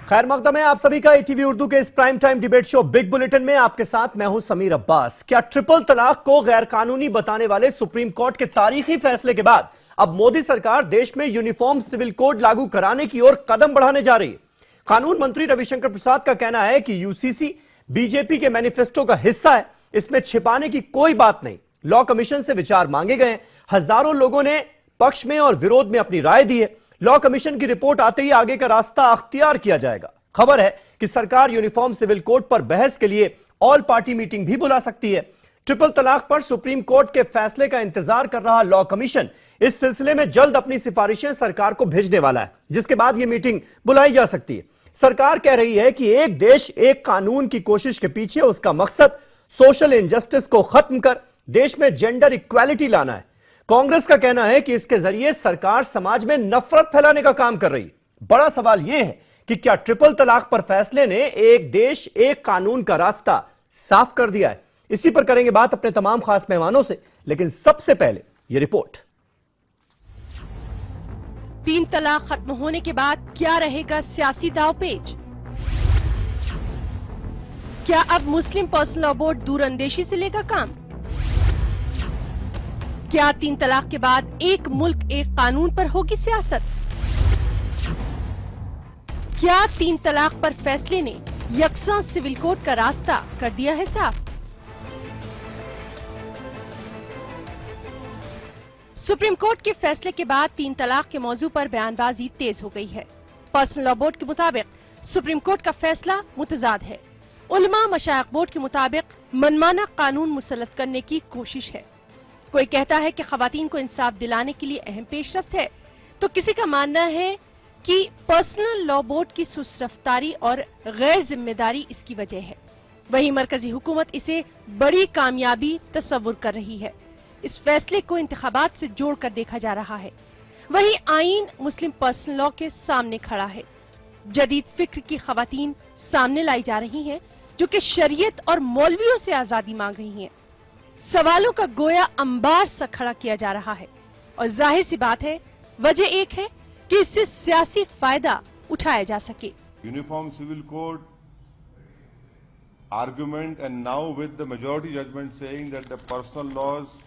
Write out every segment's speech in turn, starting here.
खैर मकदम है आप सभी का ATV उर्दू के इस prime time debate show big bulletin में आपके साथ मैं हूं समीर अब्बास। क्या ट्रिपल तलाक को गैर कानूनी बताने वाले सुप्रीम कोर्ट के तारीखी फैसले के बाद अब मोदी सरकार देश में यूनिफॉर्म सिविल कोड लागू कराने की ओर कदम बढ़ाने जा रही है? कानून मंत्री रविशंकर प्रसाद का कहना है कि यूसीसी बीजेपी के मैनिफेस्टो का हिस्सा है, इसमें छिपाने की कोई बात नहीं। लॉ कमीशन से विचार मांगे गए, हजारों लोगों ने पक्ष में और विरोध में अपनी राय दी है। लॉ कमीशन की रिपोर्ट आते ही आगे का रास्ता अख्तियार किया जाएगा। खबर है कि सरकार यूनिफॉर्म सिविल कोड पर बहस के लिए ऑल पार्टी मीटिंग भी बुला सकती है। ट्रिपल तलाक पर सुप्रीम कोर्ट के फैसले का इंतजार कर रहा लॉ कमीशन इस सिलसिले में जल्द अपनी सिफारिशें सरकार को भेजने वाला है, जिसके बाद यह मीटिंग बुलाई जा सकती है। सरकार कह रही है कि एक देश एक कानून की कोशिश के पीछे उसका मकसद सोशल इनजस्टिस को खत्म कर देश में जेंडर इक्वालिटी लाना है। कांग्रेस का कहना है कि इसके जरिए सरकार समाज में नफरत फैलाने का काम कर रही है। बड़ा सवाल यह है कि क्या ट्रिपल तलाक पर फैसले ने एक देश एक कानून का रास्ता साफ कर दिया है? इसी पर करेंगे बात अपने तमाम खास मेहमानों से, लेकिन सबसे पहले यह रिपोर्ट। 3 तलाक खत्म होने के बाद क्या रहेगा सियासी दांवपेच? क्या अब मुस्लिम पर्सनल लॉ बोर्ड दूरअंदेशी से लेगा काम? क्या 3 तलाक के बाद एक मुल्क एक कानून पर होगी सियासत? क्या 3 तलाक पर फैसले ने यकसा सिविल कोड का रास्ता कर दिया है साफ? सुप्रीम कोर्ट के फैसले के बाद 3 तलाक के मौजू पर बयानबाजी तेज हो गई है। पर्सनल लॉ बोर्ड के मुताबिक सुप्रीम कोर्ट का फैसला मुतजाद है। उलमा मशाइख बोर्ड के मुताबिक मनमाना कानून मुसल्लत करने की कोशिश है। कोई कहता है कि खवातीन को इंसाफ दिलाने के लिए अहम पेशरफ्त है, तो किसी का मानना है कि पर्सनल लॉ बोर्ड की सुस्त रफ्तारी और गैर जिम्मेदारी इसकी वजह है। वहीं मरकजी हुकूमत इसे बड़ी कामयाबी तस्वुर कर रही है। इस फैसले को इंतखाबात से जोड़कर देखा जा रहा है। वहीं आईन मुस्लिम पर्सनल लॉ के सामने खड़ा है। जदीद फिक्र की खवातीन सामने लाई जा रही हैं, जो कि शरीयत और मौलवियों से आजादी मांग रही हैं। सवालों का गोया अंबार सा खड़ा किया जा रहा है और जाहिर सी बात है, वजह एक है कि इससे सियासी फायदा उठाया जा सके। Uniform civil code argument and now with the majority judgment saying that the personal laws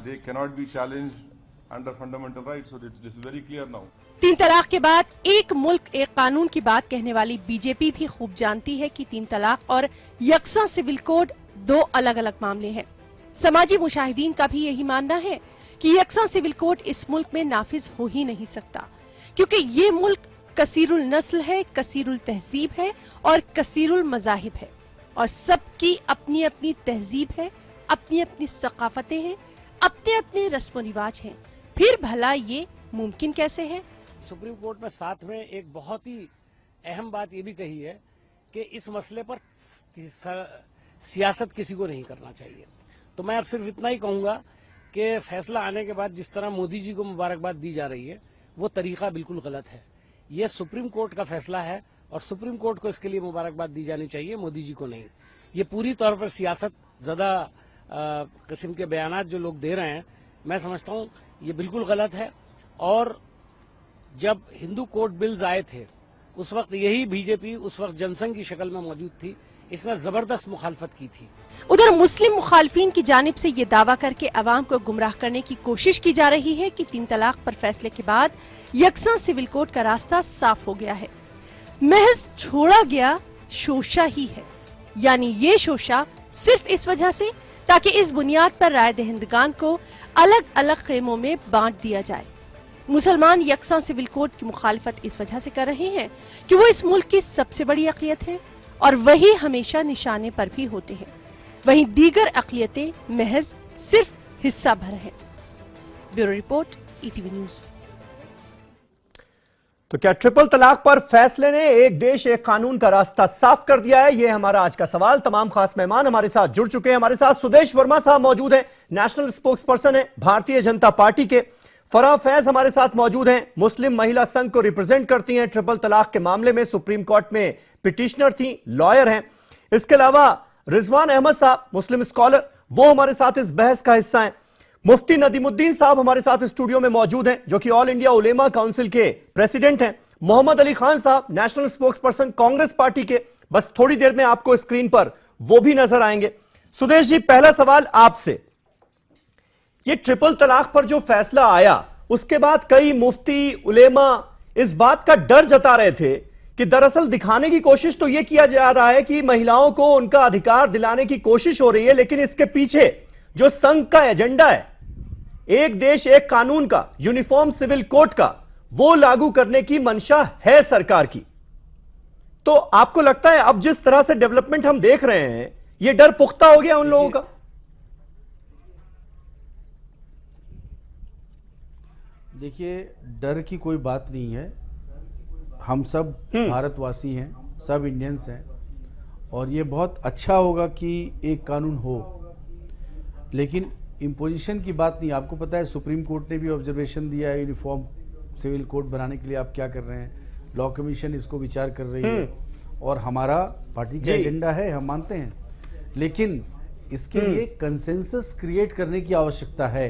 they cannot be challenged under fundamental rights, so this is very clear now. 3 तलाक के बाद एक मुल्क एक कानून की बात कहने वाली बीजेपी भी खूब जानती है कि 3 तलाक और यकसा सिविल कोड 2 अलग अलग मामले हैं। समाजी मुशाहिदीन का भी यही मानना है कि यकसा सिविल कोड इस मुल्क में नाफिज हो ही नहीं सकता, क्योंकि ये मुल्क कसीरुल नस्ल है, कसीरुल तहजीब है और कसीरुल मजाहिब है, और सबकी अपनी अपनी तहजीब है, अपनी अपनी सकाफतें हैं, अपने अपने रस्म रिवाज हैं। फिर भला ये मुमकिन कैसे है? सुप्रीम कोर्ट में साथ में एक बहुत ही अहम बात ये भी कही है कि इस मसले पर सियासत किसी को नहीं करना चाहिए। तो मैं अब सिर्फ इतना ही कहूंगा कि फैसला आने के बाद जिस तरह मोदी जी को मुबारकबाद दी जा रही है, वो तरीका बिल्कुल गलत है। ये सुप्रीम कोर्ट का फैसला है और सुप्रीम कोर्ट को इसके लिए मुबारकबाद दी जानी चाहिए, मोदी जी को नहीं। ये पूरी तौर पर सियासत ज़्यादा किस्म के बयानात जो लोग दे रहे हैं, मैं समझता हूँ ये बिल्कुल गलत है। और जब हिंदू कोड बिल्स आए थे, उस वक्त यही बीजेपी उस वक्त जनसंघ की शक्ल में मौजूद थी, इसने जबरदस्त मुखालफत की थी। उधर मुस्लिम मुखालफिन की जानिब से ये दावा करके अवाम को गुमराह करने की कोशिश की जा रही है कि 3 तलाक पर फैसले के बाद यकसा सिविल कोड का रास्ता साफ हो गया है। महज छोड़ा गया शोशा ही है, यानी ये शोशा सिर्फ इस वजह से ताकि इस बुनियाद पर राय दहिंदगान को अलग अलग खेमों में बांट दिया जाए। मुसलमान यकसा सिविल कोड की मुखालफत इस वजह से कर रहे हैं कि वो इस मुल्क की सबसे बड़ी अक़लियत है और वही हमेशा निशाने पर भी होते हैं। वहीं दीगर अक़लियतें महज सिर्फ हिस्सा भर हैं। Bureau report, ETV news. तो क्या ट्रिपल तलाक पर फैसले ने एक देश एक कानून का रास्ता साफ कर दिया है? यह हमारा आज का सवाल। तमाम खास मेहमान हमारे साथ जुड़ चुके हैं। हमारे साथ सुदेश वर्मा साहब मौजूद हैं, नेशनल स्पोक्स पर्सन है भारतीय जनता पार्टी के। फराह फैज हमारे साथ मौजूद हैं, मुस्लिम महिला संघ को रिप्रेजेंट करती हैं, ट्रिपल तलाक के मामले में सुप्रीम कोर्ट में पिटिशनर थी, लॉयर हैं। इसके अलावा रिजवान अहमद साहब, मुस्लिम स्कॉलर, वो हमारे साथ इस बहस का हिस्सा हैं। मुफ्ती नदीमुद्दीन साहब हमारे साथ स्टूडियो में मौजूद हैं, जो कि ऑल इंडिया उलेमा काउंसिल के प्रेसिडेंट हैं। मोहम्मद अली खान साहब, national spokes person Congress party के, बस थोड़ी देर में आपको स्क्रीन पर वो भी नजर आएंगे। सुदेश जी, पहला सवाल आपसे, ये ट्रिपल तलाक पर जो फैसला आया उसके बाद कई मुफ्ती, उलेमा इस बात का डर जता रहे थे कि दरअसल दिखाने की कोशिश तो यह किया जा रहा है कि महिलाओं को उनका अधिकार दिलाने की कोशिश हो रही है, लेकिन इसके पीछे जो संघ का एजेंडा है, एक देश एक कानून का, यूनिफॉर्म सिविल कोड का, वो लागू करने की मंशा है सरकार की। तो आपको लगता है अब जिस तरह से डेवलपमेंट हम देख रहे हैं, यह डर पुख्ता हो गया उन लोगों का? देखिए, डर की कोई बात नहीं है। हम सब भारतवासी हैं, सब इंडियंस हैं, और ये बहुत अच्छा होगा कि एक कानून हो, लेकिन इम्पोजिशन की बात नहीं। आपको पता है सुप्रीम कोर्ट ने भी ऑब्जर्वेशन दिया है यूनिफॉर्म सिविल कोड बनाने के लिए आप क्या कर रहे हैं। लॉ कमीशन इसको विचार कर रही है और हमारा पार्टी का एजेंडा है, हम मानते हैं, लेकिन इसके लिए कंसेंसस क्रिएट करने की आवश्यकता है।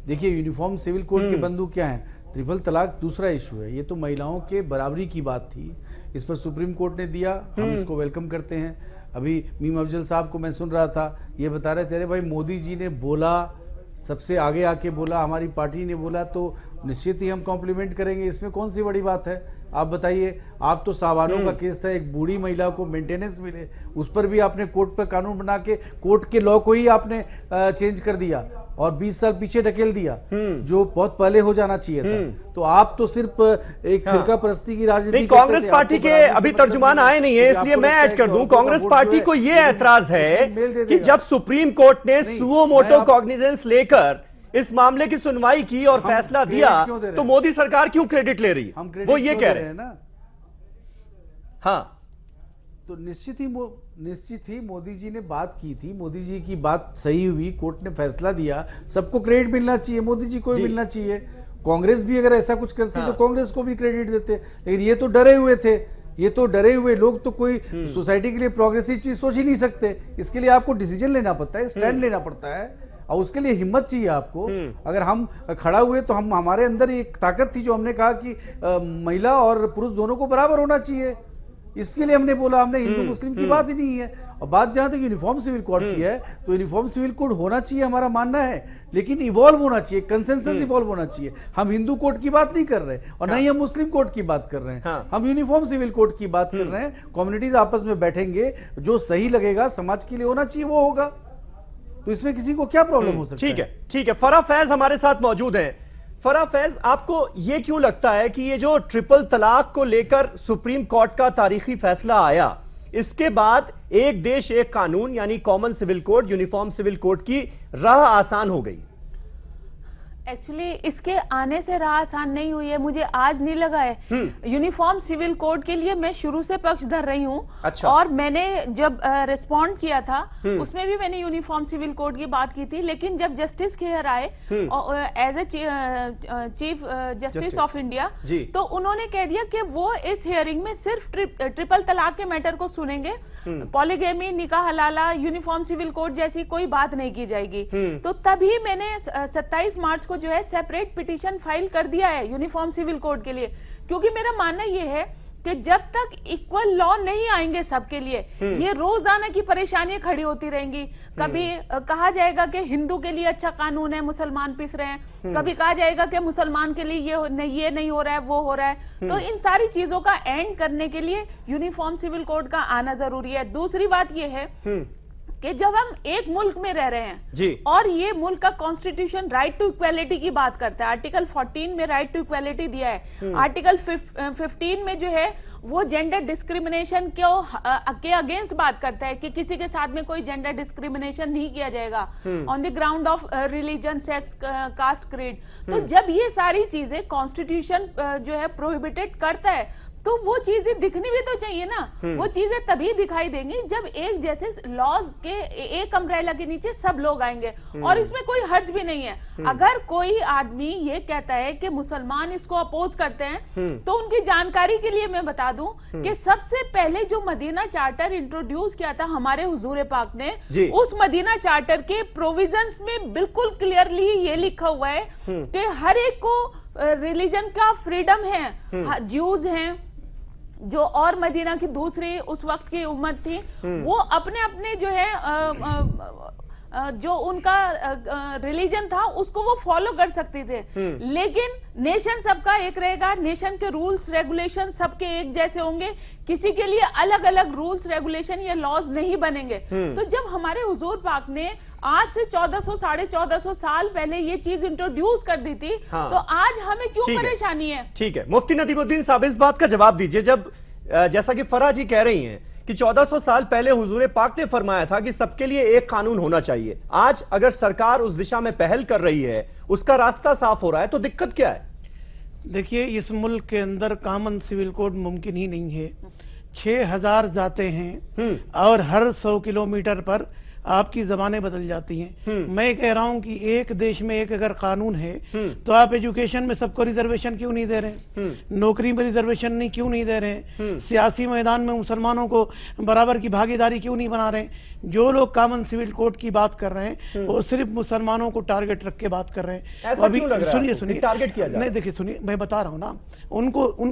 देखिए, यूनिफॉर्म सिविल कोड के बंधु क्या है, ट्रिपल तलाक दूसरा इशू है, ये तो महिलाओं के बराबरी की बात थी, इस पर सुप्रीम कोर्ट ने दिया, हम इसको वेलकम करते हैं। अभी मीम अफजल साहब को मैं सुन रहा था, ये बता रहे थे अरे भाई मोदी जी ने बोला, सबसे आगे आके बोला, हमारी पार्टी ने बोला, तो निश्चित ही हम कॉम्प्लीमेंट करेंगे, इसमें कौन सी बड़ी बात है। आप बताइए, आप तो सावानों का केस था, एक बूढ़ी महिला को मेंटेनेंस मिले, उस पर भी आपने कोर्ट पर कानून बना के कोर्ट के लॉ को ही आपने चेंज कर दिया और 20 साल पीछे ढकेल दिया, जो बहुत पहले हो जाना चाहिए था। तो आप तो सिर्फ एक फिरका परस्ती की राजनीति। कांग्रेस पार्टी के अभी तर्जुमान आए नहीं है, इसलिए मैं ऐड कर दूं, कांग्रेस पार्टी को यह ऐतराज है कि जब सुप्रीम कोर्ट ने सुओ मोटो कॉग्निजेंस लेकर इस मामले की सुनवाई की और फैसला दिया, तो मोदी सरकार क्यों क्रेडिट ले रही है, वो ये कह रहे हैं ना। हाँ, तो निश्चित ही मोदी जी ने बात की थी, मोदी जी की बात सही हुई, कोर्ट ने फैसला दिया, सबको क्रेडिट मिलना चाहिए, मोदी जी को भी मिलना चाहिए। कांग्रेस भी अगर ऐसा कुछ करती तो कांग्रेस को भी क्रेडिट देते, लेकिन ये तो डरे हुए थे। ये तो डरे हुए लोग तो कोई सोसाइटी के लिए प्रोग्रेसिव चीज सोच ही नहीं सकते। इसके लिए आपको डिसीजन लेना पड़ता है, स्टैंड लेना पड़ता है, और उसके लिए हिम्मत चाहिए आपको। अगर हम खड़ा हुए तो हम, हमारे अंदर एक ताकत थी जो हमने कहा कि महिला और पुरुष दोनों को बराबर होना चाहिए। इसके लिए हमने बोला, हमने हिंदू मुस्लिम की बात ही नहीं है। और बात जहां तक यूनिफॉर्म सिविल कोड की है, तो यूनिफॉर्म सिविल कोड होना चाहिए, हमारा मानना है, लेकिन इवॉल्व होना चाहिए, कंसेंसस इवॉल्व होना चाहिए। हम हिंदू कोड की बात नहीं कर रहे और नहीं हम मुस्लिम कोड की बात कर रहे हैं, हम यूनिफॉर्म सिविल कोड की बात कर रहे हैं। कम्युनिटीज आपस में बैठेंगे, जो सही लगेगा समाज के लिए होना चाहिए वो होगा, तो इसमें किसी को क्या प्रॉब्लम हो सकती है। ठीक है। फराह फैज हमारे साथ मौजूद हैं। फराह फैज, आपको यह क्यों लगता है कि ये जो ट्रिपल तलाक को लेकर सुप्रीम कोर्ट का तारीखी फैसला आया, इसके बाद एक देश एक कानून यानी common civil code, uniform civil code की राह आसान हो गई? एक्चुअली इसके आने से राह आसान नहीं हुई है, मुझे आज नहीं लगा है। यूनिफॉर्म सिविल कोड के लिए मैं शुरू से पक्ष धर रही हूँ। अच्छा। और मैंने जब रिस्पॉन्ड किया था उसमें भी मैंने यूनिफॉर्म सिविल कोड की बात की थी, लेकिन जब जस्टिस खेर आए as a chief justice of India, तो उन्होंने कह दिया कि वो इस हियरिंग में सिर्फ ट्रिपल तलाक के मैटर को सुनेंगे, पॉलीगेमी, निकाह हलाला, यूनिफॉर्म सिविल कोड जैसी कोई बात नहीं की जाएगी। तो तभी मैंने 27 मार्च को जो है सेपरेट पिटीशन फाइल कर दिया है यूनिफॉर्म सिविल कोड के लिए, क्योंकि मेरा मानना यह है कि जब तक इक्वल लॉ नहीं आएंगे सबके लिए, ये रोजाना की परेशानियां खड़ी होती रहेंगी। कभी कहा जाएगा कि हिंदू के लिए अच्छा कानून है, मुसलमान पिस रहे हैं, कभी कहा जाएगा कि मुसलमान के लिए ये नहीं हो रहा है, वो हो रहा है। तो इन सारी चीजों का एंड करने के लिए यूनिफॉर्म सिविल कोड का आना जरूरी है। दूसरी बात ये है कि जब हम एक मुल्क में रह रहे हैं जी, और ये मुल्क का कॉन्स्टिट्यूशन राइट टू इक्वेलिटी की बात करता है, आर्टिकल 14 में राइट टू इक्वेलिटी दिया है, आर्टिकल 15 में जो है वो जेंडर डिस्क्रिमिनेशन के अगेंस्ट बात करता है कि किसी के साथ में कोई जेंडर डिस्क्रिमिनेशन नहीं किया जाएगा on the ground of religion, sex, caste, creed. तो जब ये सारी चीजें कॉन्स्टिट्यूशन जो है प्रोहिबिटेड करता है, तो वो चीजें दिखनी भी तो चाहिए ना। वो चीजें तभी दिखाई देंगी जब एक जैसे लॉज के एक अम्ब्रेला के नीचे सब लोग आएंगे, और इसमें कोई हर्ज भी नहीं है। अगर कोई आदमी ये कहता है कि मुसलमान इसको अपोज करते हैं, तो उनकी जानकारी के लिए मैं बता दूं कि सबसे पहले जो मदीना चार्टर इंट्रोड्यूस किया था हमारे हुजूर पाक ने, उस मदीना चार्टर के प्रोविजंस में बिल्कुल क्लियरली ये लिखा हुआ है कि हर एक को रिलीजन का फ्रीडम है, ज्यूज हैं जो और मदीना की दूसरी उस वक्त की उम्मत थी, वो अपने अपने जो है जो उनका रिलीजन था उसको वो फॉलो कर सकते थे। लेकिन नेशन सबका एक रहेगा, नेशन के रूल्स रेगुलेशन सबके एक जैसे होंगे, किसी के लिए अलग अलग रूल्स रेगुलेशन या लॉज नहीं बनेंगे। तो जब हमारे हुजूर पाक ने आज से 1400 साढ़े 1400 साल पहले ये चीज इंट्रोड्यूस कर दी थी, तो आज हमें क्यों परेशानी है? ठीक है, मुफ्ती नदीमुद्दीन साहब इस बात का जवाब दीजिए। जब जैसा कि फराह जी कह रही हैं कि 1400 साल पहले हुजूर पाक ने फरमाया था कि सबके लिए एक कानून होना चाहिए, आज अगर सरकार उस दिशा में पहल कर रही है, उसका रास्ता साफ हो रहा है, तो दिक्कत क्या है? देखिए, इस मुल्क के अंदर कॉमन सिविल कोड मुमकिन ही नहीं है। 6000 जाते हैं और हर 100 किलोमीटर पर आपकी जबानें बदल जाती हैं। मैं कह रहा हूं कि एक देश में एक अगर कानून है तो आप एजुकेशन में सबको रिजर्वेशन क्यों नहीं दे रहे हैं? नौकरी में रिजर्वेशन नहीं क्यों नहीं दे रहे हैं? सियासी मैदान में मुसलमानों को बराबर की भागीदारी क्यों नहीं बना रहे हैं? जो लोग कॉमन सिविल कोड की बात कर रहे हैं वो सिर्फ मुसलमानों को टारगेट रख के बात कर रहे हैं। अभी सुनिए टारगेट किया नहीं, देखिए सुनिए, मैं बता रहा हूं ना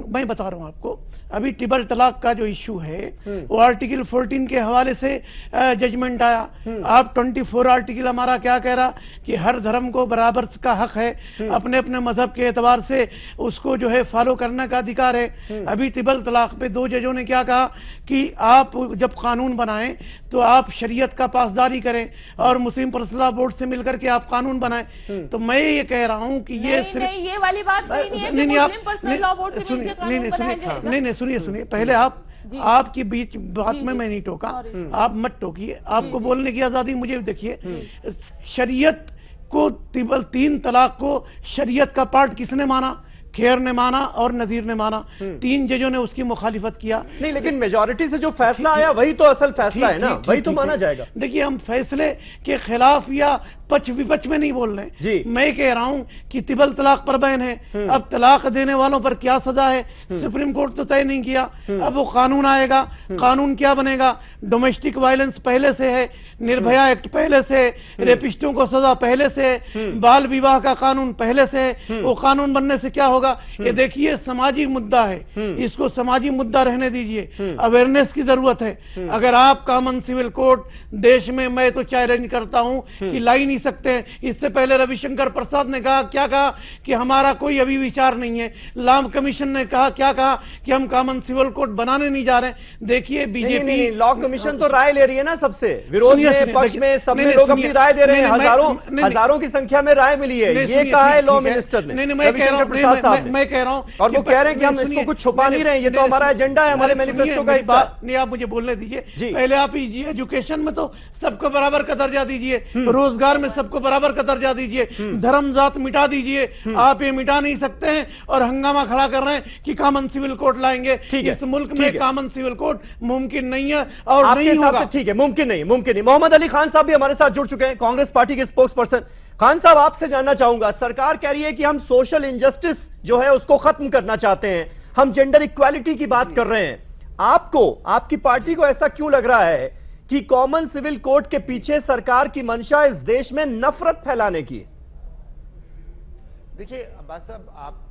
मैं बता रहा हूं आपको। अभी ट्रिपल तलाक का जो इश्यू है वो आर्टिकल 14 के हवाले से जजमेंट आया। आप 24 आर्टिकल हमारा क्या कह रहा कि हर धर्म को बराबर का हक है, अपने अपने मजहब के एतबार से उसको जो है फॉलो करने का अधिकार है। अभी ट्रिपल तलाक पे 2 जजों ने क्या कहा कि आप जब कानून बनाएं तो आप शरीयत का पासदारी करें और मुस्लिम पर्सनल बोर्ड से मिलकर के आप कानून बनाएं। तो मैं ये कह रहा हूं कि ये सिर्फ ये वाली बात नहीं है कि मुस्लिम पर्सनल लॉ बोर्ड से मिलकर कानून बनाया जाएगा। सुनिए, पहले आपकी बीच बात में मैं नहीं टोका, आप मत टोकिए, आपको बोलने की आजादी मुझे। देखिए, शरीयत को 3 तलाक को शरीयत का पार्ट किसने माना? खेर ने माना और नजीर ने माना। 3 जजों ने उसकी मुखालिफत किया। नहीं, लेकिन मेजॉरिटी से जो फैसला आया वही तो असल फैसला है ना, वही तो माना जाएगा। देखिए, हम फैसले के खिलाफ या पक्ष विपक्ष में नहीं बोल रहे। मैं कह रहा हूं कि ट्रिपल तलाक पर बैन है। अब तलाक देने वालों पर क्या सजा है सुप्रीम कोर्ट तो तय नहीं किया। अब वो कानून आएगा, कानून क्या बनेगा? डोमेस्टिक वायलेंस पहले से है, निर्भया एक्ट पहले से, रेपिस्टों को सजा पहले से, बाल विवाह का कानून पहले से। वो कानून बनने से क्या होगा? ये देखिए, समाजी मुद्दा है, इसको समाजी मुद्दा रहने दीजिए। अवेयरनेस की जरूरत है। अगर आप कॉमन सिविल कोड देश में, मैं तो चैलेंज करता हूं कि ला ही नहीं सकते। इससे पहले रविशंकर प्रसाद ने कहा, क्या कहा कि हमारा कोई अभी विचार नहीं है। लाम कमीशन ने कहा, क्या कहा कि हम कॉमन सिविल कोड बनाने नहीं जा रहे। देखिए, बीजेपी लॉ कमीशन तो राय ले रही है ना, सबसे विरोध में पक्ष में सब में लोग अपनी राय दे रहे हैं। हजारों की संख्या में राय मिली है, ये कहा है लॉ मिनिस्टर ने। मैं कह रहा हूं और वो कह रहे हैं कि हम इसको कुछ छुपा नहीं रहे, ये तो हमारा एजेंडा है, हमारे मैनिफेस्टो का हिस्सा। नहीं, आप मुझे बोलने दीजिए। पहले आप एजुकेशन में तो सबको बराबर का दर्जा दीजिए, रोजगार में सबको बराबर का दर्जा दीजिए, धर्म जात मिटा दीजिए। आप ये मिटा नहीं सकते हैं और हंगामा खड़ा कर रहे हैं कि कॉमन सिविल कोड लाएंगे। इस मुल्क में कॉमन सिविल कोड मुमकिन नहीं है और नहीं होगा। ठीक है, मुमकिन नहीं। मोहम्मद अली खान साहब भी हमारे साथ जुड़ चुके हैं, कांग्रेस पार्टी के स्पोक्स पर्सन। खान साहब, आपसे जानना चाहूंगा, सरकार कह रही है कि हम सोशल इंजस्टिस जो है उसको खत्म करना चाहते हैं, हम जेंडर इक्वालिटी की बात कर रहे हैं। आपको, आपकी पार्टी को ऐसा क्यों लग रहा है कि कॉमन सिविल कोड के पीछे सरकार की मंशा इस देश में नफरत फैलाने की? देखिए अब्बास साहब, आप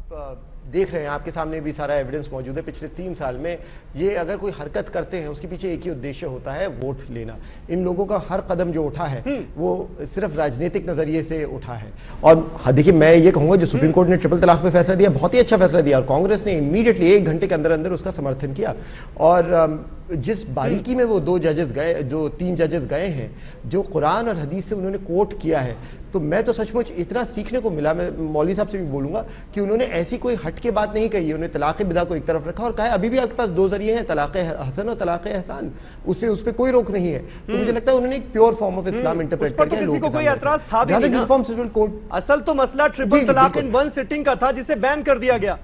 देख रहे हैं, आपके सामने भी सारा एविडेंस मौजूद है। पिछले 3 साल में ये अगर कोई हरकत करते हैं उसके पीछे एक ही उद्देश्य होता है, वोट लेना। इन लोगों का हर कदम जो उठा है वो सिर्फ राजनीतिक नजरिए से उठा है। और देखिए, मैं ये कहूंगा, जो सुप्रीम कोर्ट ने ट्रिपल तलाक पे फैसला दिया, बहुत ही अच्छा फैसला दिया और कांग्रेस ने इमीडिएटली 1 घंटे के अंदर अंदर उसका समर्थन किया। और जिस बारीकी में वो 2 जजेस गए, जो 3 जजेस गए हैं, जो कुरान और हदीस से उन्होंने कोट किया है, तो मैं तो सचमुच इतना सीखने को मिला। मैं मौलवी साहब से भी बोलूंगा कि उन्होंने ऐसी कोई हटके बात नहीं कही। उन्होंने तलाक बिदा को एक तरफ रखा और कहा अभी भी आपके पास 2 जरिए हैं, तलाक हसन और तलाक एहसान, उससे उस पर कोई रोक नहीं है। तो मुझे लगता है उन्होंने एक pure form of Islam interpret किया। किसी को कोई एतराज था भी नहीं। यूनिफॉर्म सिविल कोड, असल तो मसला ट्रिपल तलाक इन 1 सिटिंग का था, जिसे बैन कर दिया गया।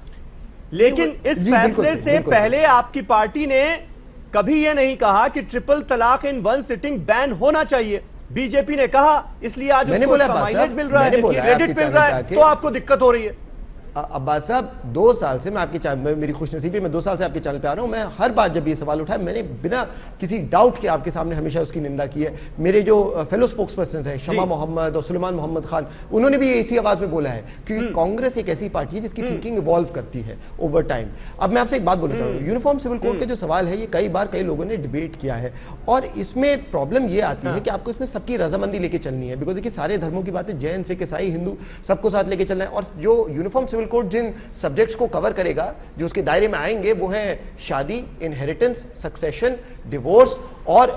लेकिन इस फैसले से पहले आपकी पार्टी ने कभी यह नहीं कहा कि ट्रिपल तलाक इन 1 सिटिंग बैन होना चाहिए। बीजेपी ने कहा, इसलिए आज उसको उसका माइलेज मिल रहा है, क्रेडिट मिल रहा है, तो आपको दिक्कत हो रही है। अब्बास साहब 2 साल से मैं आपके चैनल, मेरी खुशनसीबी, मैं 2 साल से आपके चैनल पे आ रहा हूं। मैं हर बार जब ये सवाल उठाया मैंने बिना किसी डाउट के आपके सामने हमेशा उसकी निंदा की है। मेरे जो फेलो स्पोक्स पर्सन है शमा मोहम्मद और सुलेमान मोहम्मद खान, उन्होंने भी इसी आवाज में बोला है कि कांग्रेस एक ऐसी पार्टी है जिसकी थिंकिंग इवॉल्व करती है ओवर टाइम। अब मैं आपसे एक बात बोलना चाहूंगा, यूनिफॉर्म सिविल कोड का जो सवाल है ये कई बार कई लोगों ने डिबेट किया है और इसमें प्रॉब्लम ये आती है कि आपको इसमें सबकी रजामंदी लेके चलनी है। बिकॉज देखिए सारे धर्मों की बातें, जैन सिख ईसाई हिंदू सबको साथ लेके चलना है। और जो यूनिफॉर्म सिविल कोड जिन सब्जेक्ट्स को कवर करेगा, जो उसके दायरे में आएंगे, वो है शादी, इनहेरिटेंस, सक्सेशन, डिवोर्स और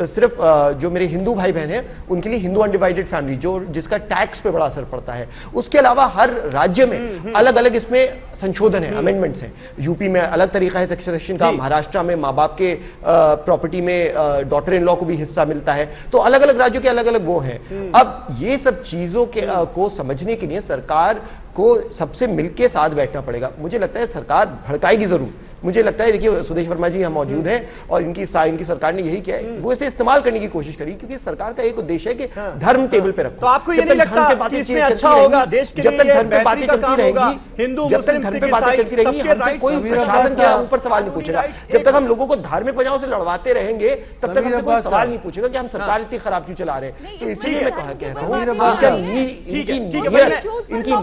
सिर्फ जो मेरे हिंदू भाई बहन हैं उनके लिए हिंदू अनडिवाइडेड फैमिली, जो जिसका टैक्स पे बड़ा असर पड़ता है। उसके अलावा हर राज्य में अलग अलग इसमें संशोधन है, अमेंडमेंट्स हैं। यूपी में अलग तरीका है सक्सेशन का, महाराष्ट्र में माँ बाप के प्रॉपर्टी में डॉटर इन लॉ को भी हिस्सा मिलता है। तो अलग अलग राज्यों के अलग अलग वो हैं। अब ये सब चीजों के को समझने के लिए सरकार को सबसे मिलकर साथ बैठना पड़ेगा। मुझे लगता है सरकार भड़काएगी जरूर। मुझे लगता है देखिए सुदेश वर्मा जी यहाँ मौजूद हैं और इनकी सरकार ने यही किया है, वो इसे इस्तेमाल करने की कोशिश करी, क्योंकि सरकार का एक उद्देश्य है कि धर्म टेबल पे रखो। तो आपको ये नहीं लगता कि इसमें अच्छा होगा देश के लिए, जब तक धर्म पे बातें चलती रहेंगी, हिंदू मुस्लिम सिख ईसाई सबके राइट्स, कोई प्रशासन के ऊपर सवाल नहीं पूछेगा। जब तक हम लोगों को धार्मिक वजहों से लड़वाते रहेंगे तब तक हमसे कोई सवाल नहीं पूछेगा कि हम सरकार इतनी खराब क्यों चला रहे हैं। तो इसलिए मैं कह रहा हूँ इनकी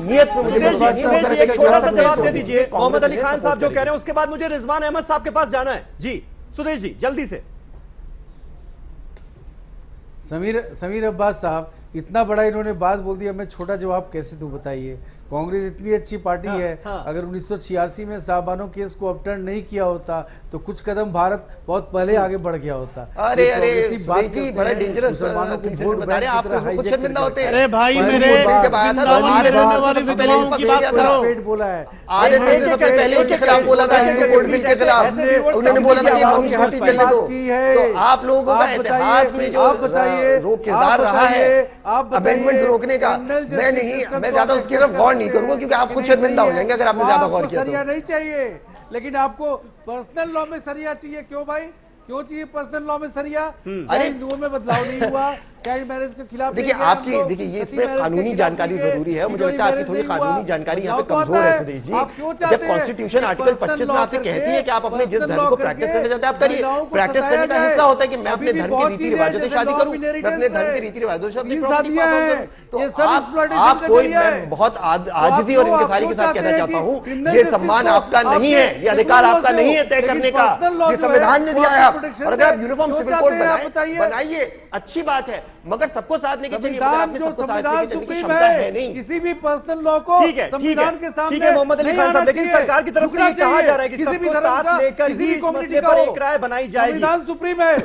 नीयत में मुझे एक छोटा सा जवाब दे दीजिए मोहम्मद अली खान साहब जो कह रहे हैं, उसके बाद मुझे रिजवान अहमद साहब के पास जाना है। जी सुदेश जी जल्दी से। समीर अब्बास साहब, इतना बड़ा इन्होंने बात बोल दिया, मैं छोटा जवाब कैसे दूं बताइए। कांग्रेस इतनी अच्छी पार्टी है, अगर 1986 में साहबानो केस को अपटर्न नहीं किया होता तो कुछ कदम भारत बहुत पहले आगे बढ़ गया होता। अरे बात की बड़ा डेंजरस मुसलमानों को वोट बैंक की तरह हाईजैक होते हैं। अरे भाई मेरे वृंदावन में रहने वाली विधवाओं की बात करो। बोला है आज सबसे पहले उसके खिलाफ बोला था, हिंदू कोड बिल के खिलाफ उन्होंने बोला था कि हम हटी चलने दो। तो आप लोगों का इतिहास में जो रोक किरदार रहा है अमेंडमेंट रोकने का, मैं नहीं, मैं ज्यादा उसकी तरफ गौर नहीं करूंगा क्योंकि आप खुद शर्मिंदा हो जाएंगे अगर आपने ज्यादा गौर किया। सरिया नहीं चाहिए, लेकिन आपको पर्सनल लॉ में सरिया चाहिए। क्यों भाई, क्यों चाहिए पर्सनल लॉ में सरिया? अरे हिंदुओं में बदलाव नहीं हुआ, चाइल्ड मैरिज के खिलाफ। देखिए आपकी, देखिए ये इसमें कानूनी जानकारी जरूरी है। मुझे लगता है आपकी थोड़ी कानूनी जानकारी यहाँ पे कमजोर है सुदेश जी। जब कॉन्स्टिट्यूशन आर्टिकल 25 में आपसे कहती है कि आप अपने जिस धर्म को प्रैक्टिस करना चाहते हैं आप करिए। प्रैक्टिस करने का हिस्सा होता है कि मैं अपने धर्म की रीति रिवाजों से शादी करूं, मैं अपने धर्म की रीति रिवाजों से अपनी प्रॉपर्टी पास करूं। तो आप कोई, मैं बहुत आजिजी और इनके के साथ कहना चाहता हूँ, ये सम्मान आपका नहीं है, ये अधिकार आपका नहीं है तय करने का, ये संविधान ने दिया है। और अगर आप यूनिफॉर्म सिविल कोड बनाइए अच्छी बात है, मगर सबको साथ लेके चलिए। संविधान सुप्रीम है, किसी भी पर्सनल लॉ को संविधान के सामने मोहम्मद अली खान साहब, लेकिन सरकार की तरफ से ये कहा जा रहा है कि किसी भी साथ लेकर किसी भी कम्युनिटी पर एक राय बनाई जाएगी। संविधान सुप्रीम है।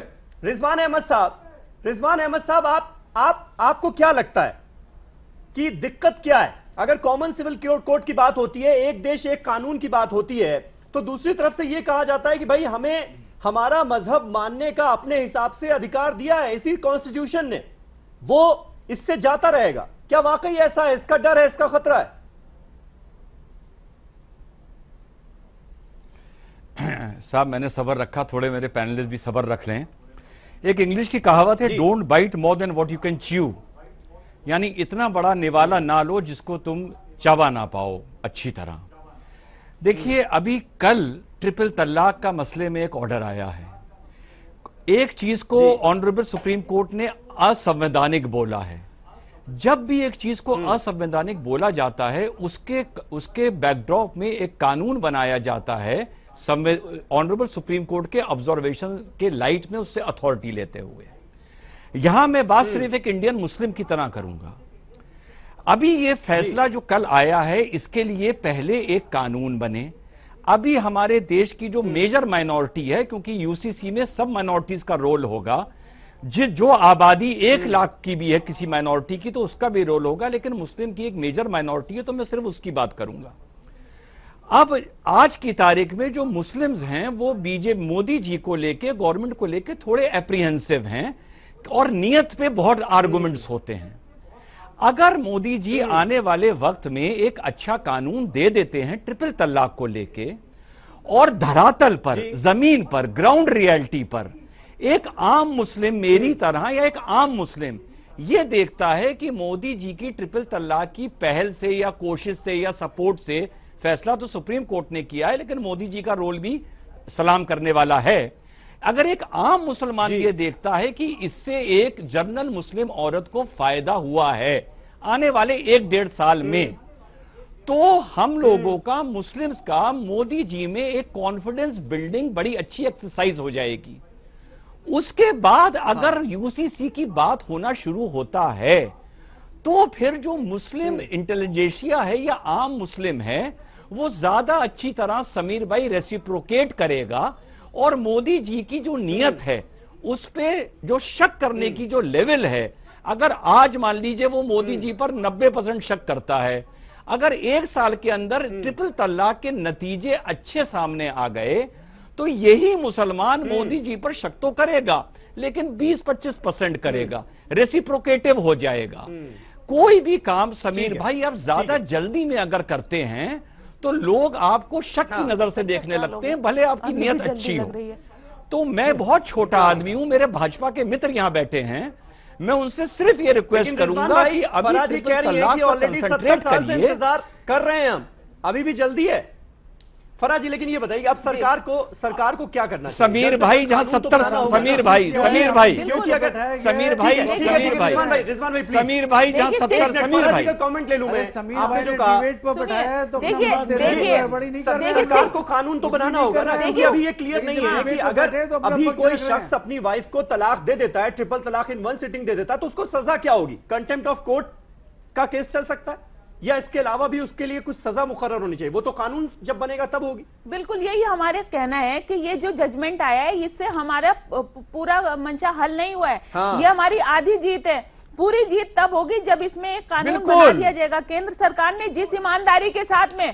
रिजवान अहमद साहब, आपको क्या लगता है कि दिक्कत क्या है? अगर कॉमन सिविल कोड की बात होती है, एक देश एक कानून की बात होती है, तो दूसरी तरफ से यह कहा जाता है कि भाई हमें हमारा मजहब मानने का अपने हिसाब से अधिकार दिया है इसी कॉन्स्टिट्यूशन ने, वो इससे जाता रहेगा। क्या वाकई ऐसा है? इसका डर है, इसका खतरा है? साहब मैंने सब्र रखा, थोड़े मेरे पैनलिस्ट भी सब्र रख लें। एक इंग्लिश की कहावत है, don't bite more than what you can chew, यानी इतना बड़ा निवाला ना लो जिसको तुम चबा ना पाओ अच्छी तरह। देखिए अभी कल ट्रिपल तलाक का मसले में एक ऑर्डर आया है। एक चीज को ऑनरेबल सुप्रीम कोर्ट ने असंवैधानिक बोला है। जब भी एक चीज को असंवैधानिक बोला जाता है उसके बैकड्रॉप में एक कानून बनाया जाता है ऑनरेबल सुप्रीम कोर्ट के ऑब्जर्वेशन के लाइट में उससे अथॉरिटी लेते हुए। यहां मैं बात सिर्फ एक इंडियन मुस्लिम की तरह करूंगा। अभी ये फैसला जो कल आया है इसके लिए पहले एक कानून बने। अभी हमारे देश की जो मेजर माइनॉरिटी है, क्योंकि यूसीसी में सब माइनॉरिटीज का रोल होगा, जो आबादी 1 लाख की भी है किसी माइनॉरिटी की तो उसका भी रोल होगा, लेकिन मुस्लिम की एक मेजर माइनॉरिटी है तो मैं सिर्फ उसकी बात करूंगा। अब आज की तारीख में जो मुस्लिम्स हैं वो बीजेपी मोदी जी को लेके, गवर्नमेंट को लेके थोड़े एप्रीहेंसिव हैं और नियत पे बहुत आर्गुमेंट्स होते हैं। अगर मोदी जी आने वाले वक्त में एक अच्छा कानून दे देते हैं ट्रिपल तलाक को लेके और धरातल पर, जमीन पर, ग्राउंड रियलिटी पर एक आम मुस्लिम मेरी तरह या एक आम मुस्लिम ये देखता है कि मोदी जी की ट्रिपल तलाक की पहल से या कोशिश से या सपोर्ट से, फैसला तो सुप्रीम कोर्ट ने किया है लेकिन मोदी जी का रोल भी सलाम करने वाला है। अगर एक आम मुसलमान ये देखता है कि इससे एक जनरल मुस्लिम औरत को फायदा हुआ है आने वाले 1-1.5 साल में, तो हम लोगों का, मुस्लिम्स का, मोदी जी में एक कॉन्फिडेंस बिल्डिंग बड़ी अच्छी एक्सरसाइज हो जाएगी। उसके बाद अगर यूसीसी की बात होना शुरू होता है तो फिर जो मुस्लिम इंटेलिजेंसिया है या आम मुस्लिम है वो ज्यादा अच्छी तरह समीर भाई रेसिप्रोकेट करेगा और मोदी जी की जो नीयत है उस पे जो शक करने की जो लेवल है, अगर आज मान लीजिए वो मोदी जी पर 90% शक करता है, अगर 1 साल के अंदर ट्रिपल तलाक के नतीजे अच्छे सामने आ गए तो यही मुसलमान मोदी जी पर शक तो करेगा लेकिन 20-25% करेगा, रेसिप्रोकेटिव हो जाएगा। कोई भी काम समीर भाई आप ज्यादा जल्दी में अगर करते हैं तो लोग आपको शक की नजर से देखने लगते हैं, भले आपकी नीयत अच्छी हो। तो मैं बहुत छोटा आदमी हूं, मेरे भाजपा के मित्र यहां बैठे हैं, मैं उनसे सिर्फ ये रिक्वेस्ट करूंगा कि अभी कह रही है कि ऑलरेडी 70 साल से इंतजार कर रहे हैं हम, अभी भी जल्दी है फराज जी। लेकिन ये बताइए अब सरकार को क्या करना चाहिए? समीर भाई जहां 70, समीर भाई क्योंकि अगर समीर भाई जहां 70, समीर भाई का कमेंट ले लूं मैं, आपने जो कहा सरकार को कानून तो बनाना होगा ना, क्योंकि अभी ये क्लियर नहीं है कि अगर अभी कोई शख्स अपनी वाइफ को तलाक दे देता है, ट्रिपल तलाक इन 1 सिटिंग दे देता है, तो उसको सजा क्या होगी? कंटेम्प्ट ऑफ कोर्ट का केस चल सकता है या इसके अलावा भी उसके लिए कुछ सजा मुकर्रर होनी चाहिए? वो तो कानून जब बनेगा तब होगी। बिल्कुल यही हमारे कहना है कि ये जो जजमेंट आया है इससे हमारा पूरा मंशा हल नहीं हुआ है। ये हमारी आधी जीत है। पूरी जीत तब होगी जब इसमें एक कानून बना दिया जाएगा। केंद्र सरकार ने जिस ईमानदारी के साथ में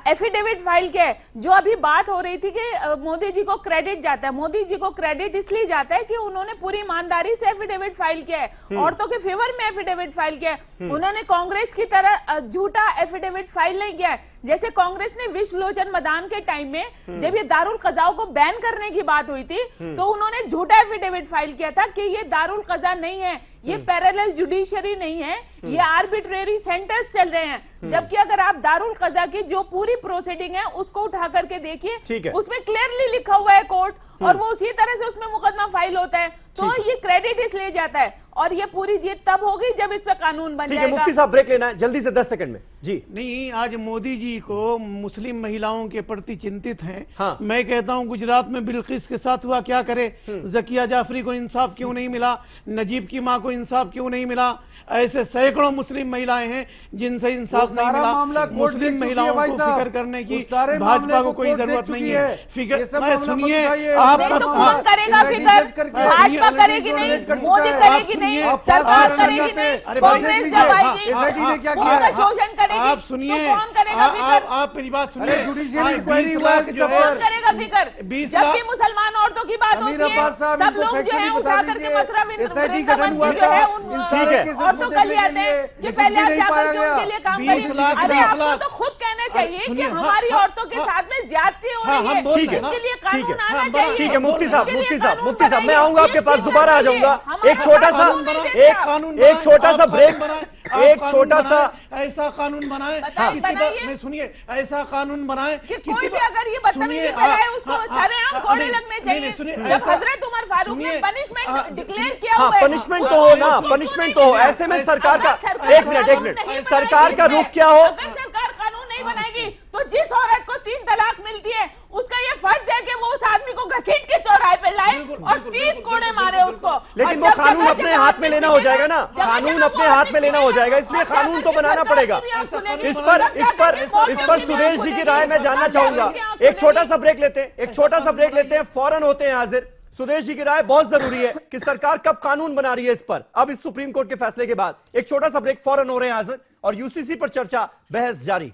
एफिडेविट फाइल किया है, जो अभी बात हो रही थी कि मोदी जी को क्रेडिट जाता है, मोदी जी को क्रेडिट इसलिए जाता है कि उन्होंने पूरी ईमानदारी से एफिडेविट फाइल किया है, औरतों के फेवर में एफिडेविट फाइल किया है। उन्होंने कांग्रेस की तरह झूठा एफिडेविट फाइल नहीं किया है। जैसे कांग्रेस ने विश्वलोचन मदान के टाइम में जब ये दारुल कज़ा को बैन करने की बात हुई थी तो उन्होंने झूठा एफिडेविट फाइल किया था कि ये दारुल कज़ा नहीं है, ये पैरेलल जुडिशरी नहीं है, ये आर्बिट्रेरी सेंटर्स चल रहे हैं। जबकि अगर आप दारुल कज़ा की जो पूरी प्रोसीडिंग है उसको उठा करके देखिए, उसमें क्लियरली लिखा हुआ है कोर्ट, और वो उसी तरह से उसमें मुकदमा फाइल होता है। तो ये क्रेडिट इसलिए जाता है और ये पूरी जीत तब होगी जब इस पे कानून बन जाएगा। मुफ्ती साहब ब्रेक लेना है जल्दी से 10 सेकंड में जी। नहीं, आज मोदी जी को मुस्लिम महिलाओं के प्रति चिंतित हैं। हाँ। मैं कहता हूं गुजरात में बिल्किस के साथ हुआ क्या करे, जकिया जाफरी को इंसाफ क्यों नहीं मिला, नजीब की मां को इंसाफ क्यों नहीं मिला, ऐसे सैकड़ों मुस्लिम महिलाएं हैं जिनसे इंसाफ नहीं मिला। मुस्लिम महिलाओं को फिक्र करने की भाजपा को कोई जरूरत नहीं है। फिक्र सुनिए, आप कौन करेगा फिक्र? भाजपा करेगी नहीं, मोदी करेगी नहीं, सरकार करेगी नहीं, कांग्रेस जब आएगी उनका शोषण करेगी। आप सुनिए, कौन करेगा फिक्र? आप मेरी बात सुनिए, कौन करेगा फिक्र? जब भी मुसलमान औरतों की बात होती है सब लोग जो है उठा करके मथुरा वृंदावन की जो है उन औरतों का ले आते हैं कि पहले आप जाकर के उनके लिए काम करिए। अरे आपको तो खुद कहना चाहिए कि हमारी औरतों के साथ में ज्यादती हो रही है, इनके लिए कानून आना चाहिए। ठीक है मुफ्ती साहब मैं आऊंगा आपके पास, दोबारा आ जाऊंगा। एक छोटा सा ब्रेक, एक छोटा सा ऐसा कानून बनाए, सुनिए ऐसा कानून बनाए कि कोई भी अगर ये बदतमीजी फैलाए उसको सरेआम कोड़े लगने चाहिए। जब हजरत उमर फारूक ने पनिशमेंट डिक्लेयर किया हुआ है, पनिशमेंट तो हो ना, पनिशमेंट तो हो। ऐसे में सरकार का एक मिनट सरकार का रुख क्या हो? अगर सरकार कानून नहीं बनाएगी तो जिस औरत को 3 तलाक मिलती है उसका ये फर्ज है कि वो उस आदमी को घसीट के चौराहे पे लाए और 30 कोड़े मारे उसको। लेकिन वो कानून अपने हाथ में लेना हो जाएगा ना, कानून अपने हाथ में लेना हो जाएगा, इसलिए कानून तो बनाना पड़ेगा। इस पर सुरेश जी की राय मैं जानना चाहूंगा। एक छोटा सा ब्रेक लेते हैं, फौरन होते हैं हाजिर। सुरेश जी की राय बहुत जरूरी है कि सरकार कब कानून बना रही है इस पर, अब इस सुप्रीम कोर्ट के फैसले के बाद। एक छोटा सा ब्रेक, फौरन हो रहे हैं हाजिर और यूसीसी पर चर्चा, बहस जारी।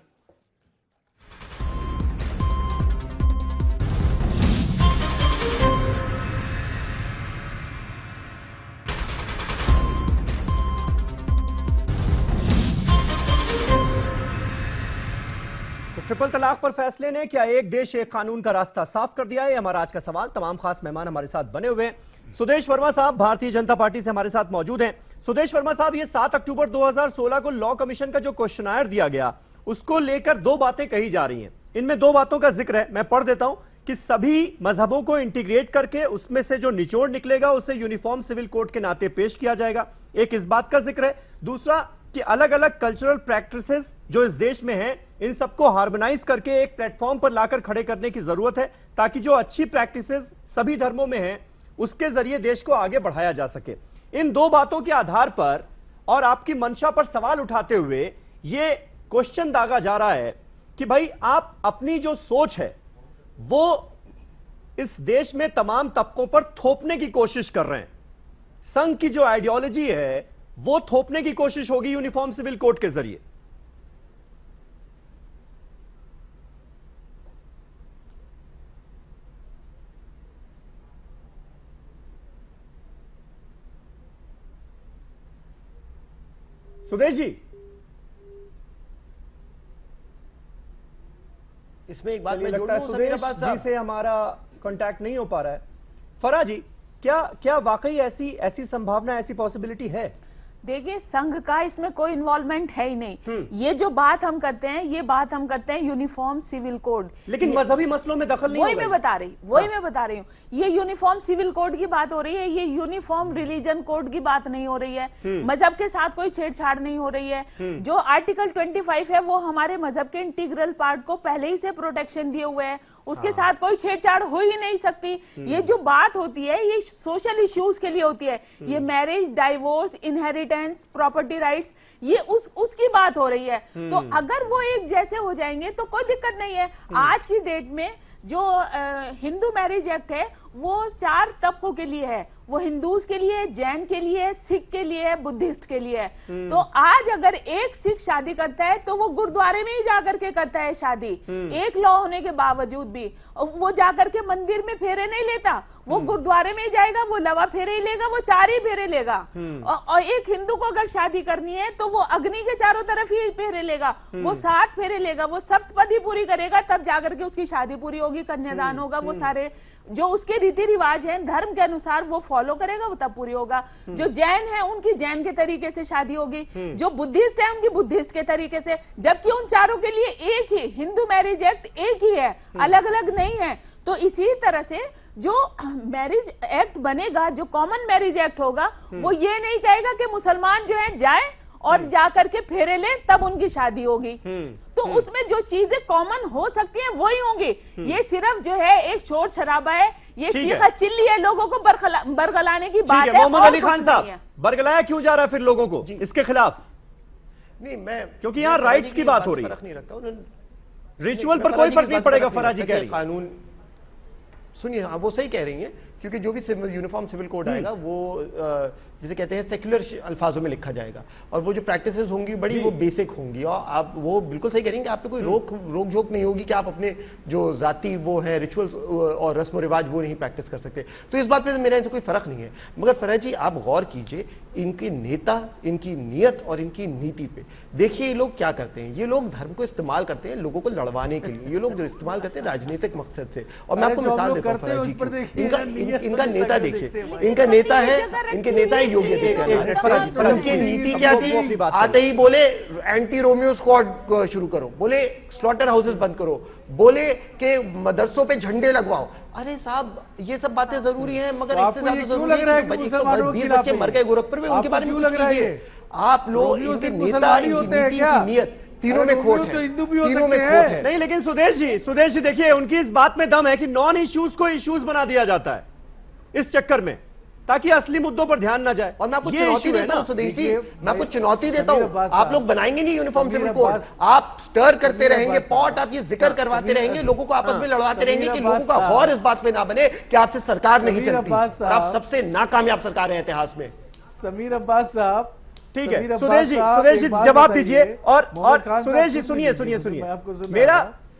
ट्रिपल तलाक पर फैसले ने क्या एक देश एक कानून का रास्ता साफ कर दिया है? हमारा आज का सवाल। तमाम खास मेहमान हमारे साथ बने हुए हैं। सुदेश वर्मा साहब भारतीय जनता पार्टी से हमारे साथ मौजूद हैं। सुदेश वर्मा साहब, ये 7 अक्टूबर 2016 को लॉ कमीशन का जो क्वेश्चनायर दिया गया, उसको लेकर 2 बातें कही जा रही हैं। इनमें 2 बातों का जिक्र है, मैं पढ़ देता हूं कि सभी मजहबों को इंटीग्रेट करके उसमें से जो निचोड़ निकलेगा उसे यूनिफॉर्म सिविल कोड के नाते पेश किया जाएगा। एक इस बात का जिक्र है। दूसरा कि अलग अलग कल्चरल प्रैक्टिसेस जो इस देश में हैं, इन सबको हार्मोनाइज करके एक प्लेटफॉर्म पर लाकर खड़े करने की जरूरत है, ताकि जो अच्छी प्रैक्टिसेस सभी धर्मों में हैं उसके जरिए देश को आगे बढ़ाया जा सके। इन 2 बातों के आधार पर और आपकी मंशा पर सवाल उठाते हुए यह क्वेश्चन दागा जा रहा है कि भाई आप अपनी जो सोच है वो इस देश में तमाम तबकों पर थोपने की कोशिश कर रहे हैं। संघ की जो आइडियोलॉजी है वो थोपने की कोशिश होगी यूनिफॉर्म सिविल कोड के जरिए। सुदेश जी, इसमें एक बात मैं लगता है सुदेश जी से हमारा कांटेक्ट नहीं हो पा रहा है। फराह जी, क्या वाकई ऐसी संभावना, ऐसी पॉसिबिलिटी है? देखिए, संघ का इसमें कोई इन्वॉल्वमेंट है ही नहीं। ये जो बात हम करते हैं, ये बात हम करते हैं यूनिफॉर्म सिविल कोड। लेकिन मजहबी मसलों में दखल नहीं, वही मैं बता रही हूँ। ये यूनिफॉर्म सिविल कोड की बात हो रही है, ये यूनिफॉर्म रिलीजन कोड की बात नहीं हो रही है। मजहब के साथ कोई छेड़छाड़ नहीं हो रही है। जो आर्टिकल 25 है वो हमारे मजहब के इंटीग्रल पार्ट को पहले ही से प्रोटेक्शन दिए हुए है, उसके साथ कोई छेड़छाड़ हो ही नहीं सकती। ये जो बात होती है ये सोशल इश्यूज के लिए होती है। ये marriage, divorce, inheritance, property rights, ये उसकी बात हो रही है। तो अगर वो एक जैसे हो जाएंगे तो कोई दिक्कत नहीं है। आज की डेट में जो हिंदू मैरिज एक्ट है वो 4 तबकों के लिए है। वो हिंदूज के लिए, जैन के लिए, सिख के लिए, बुद्धिस्ट के लिए। तो आज अगर एक सिख शादी करता है तो वो गुरुद्वारे में ही जाकर के करता है शादी, एक लॉ होने के बावजूद भी। वो जाकर के मंदिर में फेरे नहीं लेता, वो गुरुद्वारे में ही जाएगा, वो लवा फेरे ही लेगा, वो 4 ही फेरे लेगा। और एक हिंदू को अगर शादी करनी है तो वो अग्नि के चारों तरफ ही फेरे लेगा, वो 7 फेरे लेगा, वो सप्तपदी पूरी करेगा, तब जाकर के उसकी शादी पूरी होगी, कन्यादान होगा। वो सारे जो उसके रीति रिवाज हैं धर्म के अनुसार वो फॉलो करेगा, वो तब पूरी होगा। जो जैन है उनकी जैन के तरीके से शादी होगी, जो बुद्धिस्ट है उनकी बुद्धिस्ट के तरीके से। जबकि उन चारों के लिए एक ही हिंदू मैरिज एक्ट एक ही है, अलग अलग नहीं है। तो इसी तरह से जो मैरिज एक्ट बनेगा, जो कॉमन मैरिज एक्ट होगा, वो ये नहीं कहेगा कि मुसलमान जो है जाए और जाकर के फेरे ले तब उनकी शादी होगी। तो उसमें जो चीजें कॉमन हो सकती हैं वही होंगी। ये सिर्फ जो है एक शोर शराबा है, ये चीखा चिल्ली है, लोगों को बरगलाने की बात है। मोहम्मद अली खान साहब, बरगलाया क्यों जा रहा है फिर लोगों को इसके खिलाफ? नहीं, मैं क्योंकि यहाँ राइट्स की बात हो रही है, रिचुअल पर कोई फर्क नहीं पड़ेगा। फराह जी कह रही कानून सुनिए, हाँ वो सही कह रही हैं, क्योंकि जो भी यूनिफॉर्म सिविल कोड आएगा वो जिसे कहते हैं सेक्युलर अल्फाजों में लिखा जाएगा, और वो जो प्रैक्टिसेस होंगी बड़ी वो बेसिक होंगी। और आप वो बिल्कुल सही कह रही हैं कि आप पे कोई रोक झोंक नहीं होगी कि आप अपने जो जाती वो है रिचुअल्स और रस्म रिवाज वो नहीं प्रैक्टिस कर सकते। तो इस बात पे मेरा इनसे कोई फर्क नहीं है। मगर फराह जी, आप गौर कीजिए इनके नेता, इनकी नीयत और इनकी नीति पे। देखिए ये लोग क्या करते हैं, ये लोग धर्म को इस्तेमाल करते हैं लोगों को लड़वाने के लिए। ये लोग जो इस्तेमाल करते हैं राजनीतिक मकसद से। और मैं आपको मिसाल देता हूँ, इनका नेता देखिए, इनका नेता है, इनके नेता योगी आदित्यनाथ। उनकी नीति क्या थी? आते ही बोले एंटी रोमियो स्क्वाड शुरू करो, बोले स्लॉटर हाउसेस बंद करो, बोले कि मदरसों पे झंडे लगवाओ। अरे साहब, ये सब बातें जरूरी हैं, मगर इससे ज्यादा जरूरी है कि 20 बच्चे मर गए गोरखपुर में, उनके बारे में लग रहा है। आप लोग इनके नेता, इनकी नीयत तीनों में खोट है, तीनों में खोट है। नहीं, लेकिन सुदेश जी देखिए, उनकी इस बात में दम है कि नॉन इश्यूज को इश्यूज बना दिया जाता है इस चक्कर में, ताकि असली मुद्दों पर ध्यान ना जाए। और मैं आपको चुनौती देता हूं सुदेश जी, मैं आपको चुनौती देता हूं, आप लोग बनाएंगे नहीं यूनिफॉर्म सिविल कोड, आप स्टर करते रहेंगे, पॉट आप ये जिक्र करवाते रहेंगे, लोगों को आपस में लड़वाते रहेंगे कि लोगों का गौर इस बात पे ना बने कि आपसे सरकार नहीं चलती। आप सबसे नाकामयाब सरकार है इतिहास में। समीर अब्बास साहब, ठीक है, सुदेश जी जवाब दीजिए। और सुदेश जी सुनिए,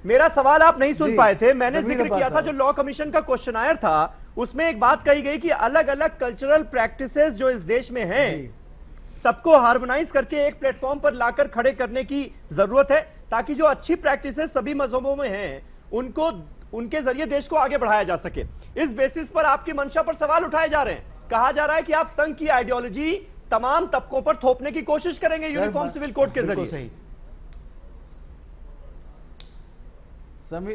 मेरा सवाल आप नहीं सुन पाए थे। मैंने जिक्र किया था जो लॉ कमीशन का क्वेश्चनायर था, उसमें एक बात कही गई कि अलग अलग कल्चरल प्रैक्टिसेस जो इस देश में हैं, सबको हार्मोनाइज करके एक प्लेटफॉर्म पर लाकर खड़े करने की जरूरत है, ताकि जो अच्छी प्रैक्टिसेस सभी मजहबों में हैं उनको उनके जरिए देश को आगे बढ़ाया जा सके। इस बेसिस पर आपकी मंशा पर सवाल उठाए जा रहे हैं। कहा जा रहा है कि आप संघ की आइडियोलॉजी तमाम तबकों पर थोपने की कोशिश करेंगे यूनिफॉर्म सिविल कोड के जरिए।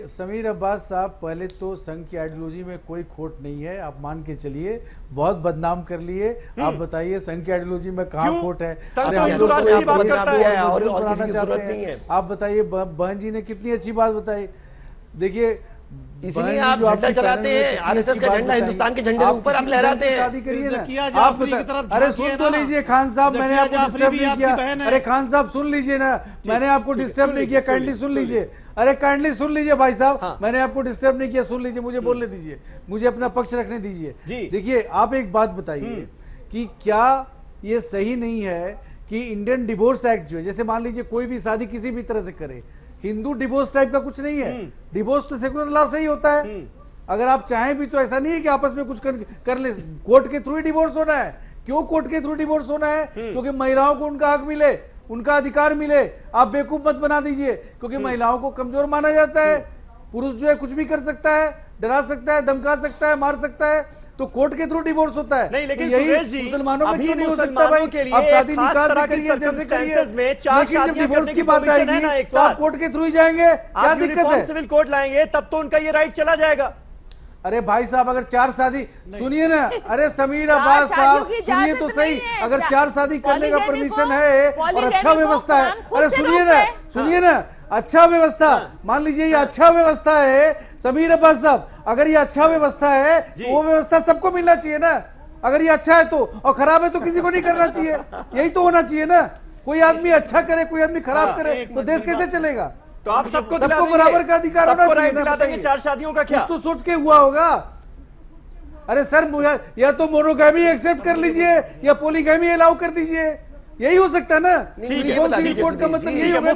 समीर अब्बास साहब, पहले तो संघ की आइडियोलॉजी में कोई खोट नहीं है, आप मान के चलिए। बहुत बदनाम कर लिए। आप बताइए संघ की आइडियोलॉजी में कहाँ खोट है? अरे हम लोग की बात करता है और बनाना चाहते हैं। आप बताइए, बहन जी ने कितनी अच्छी बात बताई। देखिए, इसलिए आप झंडा चलाते हैं, आरएसएस का झंडा हिंदुस्तान के झंडे के ऊपर आप लहराते हैं। शादी करिए ना आप। अरे सुन तो लीजिए खान साहब, मैंने आपको डिस्टर्ब नहीं किया। अरे खान साहब सुन लीजिए ना, मैंने आपको डिस्टर्ब नहीं किया, काइंडली सुन लीजिए। अरे काइंडली सुन लीजिए भाई साहब, मैंने आपको डिस्टर्ब नहीं किया, सुन लीजिए, मुझे बोलने दीजिए, मुझे अपना पक्ष रखने दीजिए। देखिए, आप एक बात बताइए कि क्या ये सही नहीं है कि इंडियन डिवोर्स एक्ट जो है, जैसे मान लीजिए कोई भी शादी किसी भी तरह से करे, हिंदू डिवोर्स टाइप का कुछ नहीं है। डिवोर्स तो सेकुलर लॉ से ही होता है। अगर आप चाहें भी तो ऐसा नहीं है कि आपस में कुछ कर ले, कोर्ट के थ्रू ही डिवोर्स होना है। क्यों कोर्ट के थ्रू डिवोर्स होना है? क्योंकि महिलाओं को उनका हक मिले, उनका अधिकार मिले। आप बेवकूफ मत बना दीजिए, क्योंकि महिलाओं को कमजोर माना जाता है। पुरुष जो है कुछ भी कर सकता है, डरा सकता है, धमका सकता है, मार सकता है, तो कोर्ट के थ्रू डिवोर्स होता है। नहीं, लेकिन तो सुरेश जी, मुसलमानों में क्यों नहीं हो सकता भाई? आप शादी निकाह से करिए, जैसे करिए, लेकिन जब डिवोर्स की बात आएगी तो आप कोर्ट के थ्रू ही जाएंगे। क्या दिक्कत है? सिविल कोड लाएंगे तब तो उनका ये राइट चला जाएगा। अरे भाई साहब, अगर 4 शादी, सुनिए ना, अरे समीर अब्बास साहब सुनिए तो सही, अगर 4 शादी करने का परमिशन है और अच्छा व्यवस्था है, अरे सुनिए ना, अच्छा व्यवस्था, मान लीजिए ये अच्छा व्यवस्था है समीर अब्बास साहब, अगर ये अच्छा व्यवस्था है तो वो व्यवस्था सबको मिलना चाहिए ना। अगर ये अच्छा है तो, और खराब है तो किसी को नहीं करना चाहिए। यही तो होना चाहिए ना। कोई आदमी अच्छा करे, कोई आदमी खराब करे, तो देश कैसे चलेगा? तो आप सबको बराबर का अधिकार होना चाहिए ना। बताइए 4 शादियों का क्या? तो सोच के हुआ होगा। अरे सर, या तो मोनोगैमी एक्सेप्ट कर लीजिए या पॉलीगैमी अलाउ कर दीजिए, यही हो सकता है ना। यूनिफॉर्म सिविल कोड का मतलब यही होगा ना।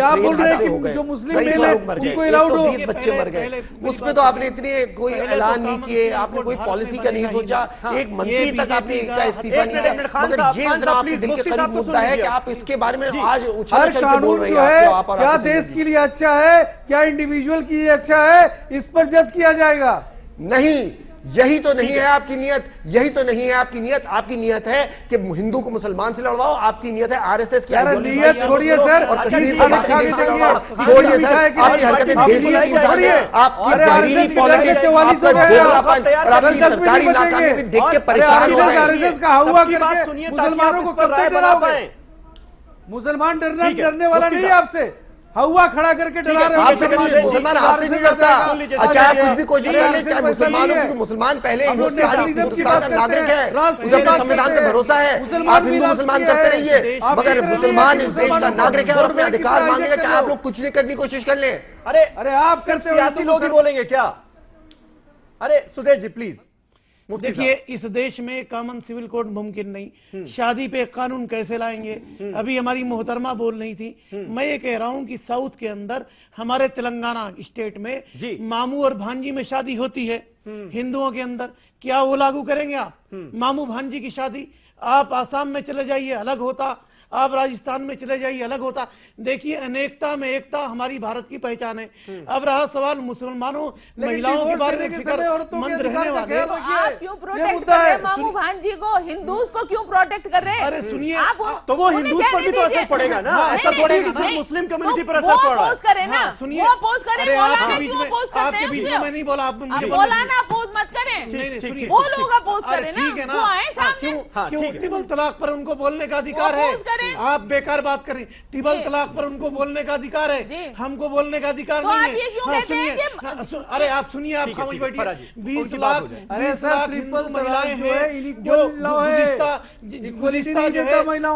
आप बोल रहे हैं कि जो मुस्लिम मेल है उनको अलाउड हो। बच्चे मर गए, उसमें तो आपने इतने कोई ऐलान नहीं किए, आपने कोई पॉलिसी का नहीं सोचा, एक मंत्री तक आपने इस्तीफा नहीं दिया। मगर ये इतना आपके दिल के करीब मुद्दा है कि आप इसके बारे में आज हर कानून जो है क्या देश के लिए अच्छा है, क्या इंडिविजुअल के लिए अच्छा है, इस पर जज किया जाएगा। नहीं, यही तो नहीं है आपकी नियत, यही तो नहीं है आपकी नियत। आपकी नियत है कि हिंदू को मुसलमान से लड़वाओ, आपकी नियत है आरएसएस की नियत छोड़िए सर, छोड़िए सर, आपकी हरकतें छोड़िए, आप सरकारी इलाका में देख के परेशान का हुआ करके मुसलमानों को कब तक डराओगे? मुसलमान डरने वाला नहीं है आपसे, हवा खड़ा करके डरा रहे हो। मुसलमान आपसे नहीं डरता। अच्छा, आप कुछ भी कोशिश कर ले, चाहे मुसलमानों की, मुसलमान पहले नागरिक है, संविधान पे भरोसा है, आप हिंदू मुसलमान करते रहिए, मगर मुसलमान इस देश का नागरिक है और अपने अधिकार मांगेगा, चाहे आप लोग कुछ नहीं करने की कोशिश कर लें। अरे आप करते सियासी लोग ही बोलेंगे क्या? अरे सुदेश जी प्लीज। देखिए, इस देश में कॉमन सिविल कोड मुमकिन नहीं। शादी पे कानून कैसे लाएंगे? अभी हमारी मोहतरमा बोल रही थी, मैं ये कह रहा हूं कि साउथ के अंदर हमारे तेलंगाना स्टेट में मामू और भांजी में शादी होती है हिंदुओं के अंदर, क्या वो लागू करेंगे आप? मामू भांजी की शादी आप आसाम में चले जाइए अलग होता, आप राजस्थान में चले जाइए अलग होता। देखिए, अनेकता में एकता हमारी भारत की पहचान है। अब रहा सवाल मुसलमानों महिलाओं के बारे में फिक्रमंद रहने वाले, आप क्यों प्रोटेक्ट कर रहे हैं मामू भांजी को? हिंदूज को क्यों प्रोटेक्ट कर रहे हैं? अरे सुनिए, तो वो हिंदूज पर भी तो असर पड़ेगा ना, ऐसा थोड़ी कि सिर्फ मुस्लिम कम्युनिटी पर असर पड़ रहा है। करें ना, सुनिए, आपके बीच में मैं नहीं बोला, आप बोलाना अपोज मत करें, वो लोग अपोज करें ना, ठीक है ना। क्यों ट्रिपल तलाक पर उनको बोलने का अधिकार है? आप बेकार बात करें। ट्रिपल तलाक पर उनको बोलने का अधिकार है, हमको बोलने का अधिकार नहीं है। अरे आप सुनिए, आप खामोश बैठिए। 20 लाख हिंदू महिलाएं हैं जो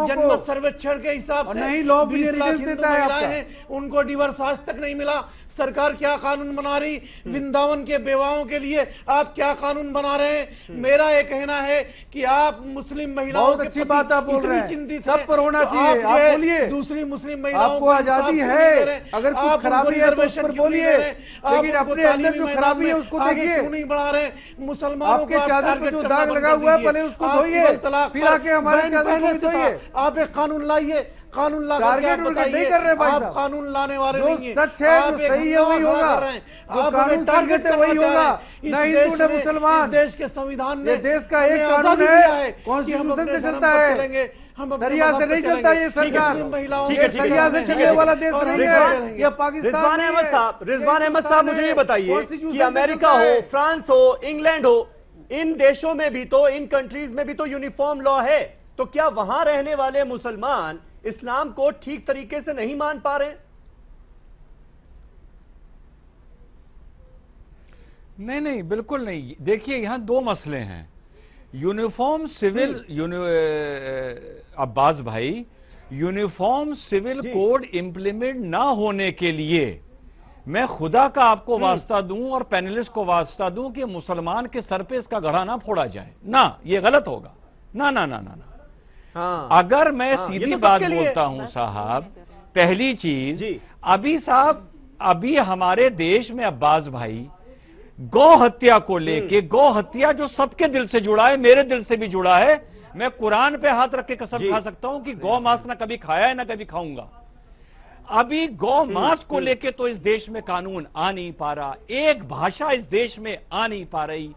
जनमत सर्वेक्षण के हिसाब से 20 लाख हिंदू महिलाएं हैं, उनको डिवोर्स आज तक नहीं मिला। सरकार क्या कानून बना रही, वृंदावन के बेवाओं के लिए आप क्या कानून बना रहे हैं। मेरा ये कहना है कि आप मुस्लिम महिलाओं बहुत अच्छी बात आप बोल रहे हैं, सब पर होना चाहिए। आप बोलिए, दूसरी मुस्लिम महिलाओं आपको आजादी है, अगर कुछ खराबी है तो उस पर बोलिए, लेकिन अपने अंदर जो खराबी है उसको देखिए। क्यों नहीं बढ़ा रहे मुसलमानों के चादर पर जो दाग लगा हुआ है पहले उसको धोइए, फिर आके हमारे चादर को भी धोइए। आप एक कानून लाइए, कानून ला टारगेट नहीं कर रहे भाई साहब। आप कानून लाने वाले नहीं हैं। सच है, जो सही है वही होगा, जो कानून टारगेट है वही होगा, न हिंदू न मुसलमान। देश के संविधान में देश का एक कानून है, कॉन्स्टिट्यूशन से चलता है, सरिया से नहीं चलता ये सरकार। सरिया से चलने वाला देश नहीं है यह पाकिस्तान। रिजवान अहमद साहब, मुझे ये बताइए कि अमेरिका हो, फ्रांस हो, इंग्लैंड हो, इन देशों में भी तो, इन कंट्रीज में भी तो यूनिफॉर्म लॉ है, तो क्या वहां रहने वाले मुसलमान इस्लाम को ठीक तरीके से नहीं मान पा रहे? नहीं नहीं, बिल्कुल नहीं। देखिए यहां दो मसले हैं। यूनिफॉर्म सिविल अब्बास भाई, यूनिफॉर्म सिविल कोड इंप्लीमेंट ना होने के लिए मैं खुदा का आपको वास्ता दूं और पैनलिस्ट को वास्ता दूं कि मुसलमान के सर पे इसका गढ़ा ना फोड़ा जाए ना, ये गलत होगा ना ना ना ना ना। हाँ, अगर मैं सीधी बात बोलता हूं साहब, पहली चीज अभी हमारे देश में अब्बास भाई गौ हत्या को लेके, गौ हत्या जो सबके दिल से जुड़ा है, मेरे दिल से भी जुड़ा है, मैं कुरान पे हाथ रख के कसम खा सकता हूं कि गौ मांस ना कभी खाया है ना कभी खाऊंगा। अभी गौ मांस को लेके तो इस देश में कानून आ नहीं पा रहा, एक भाषा इस देश में आ नहीं पा रही।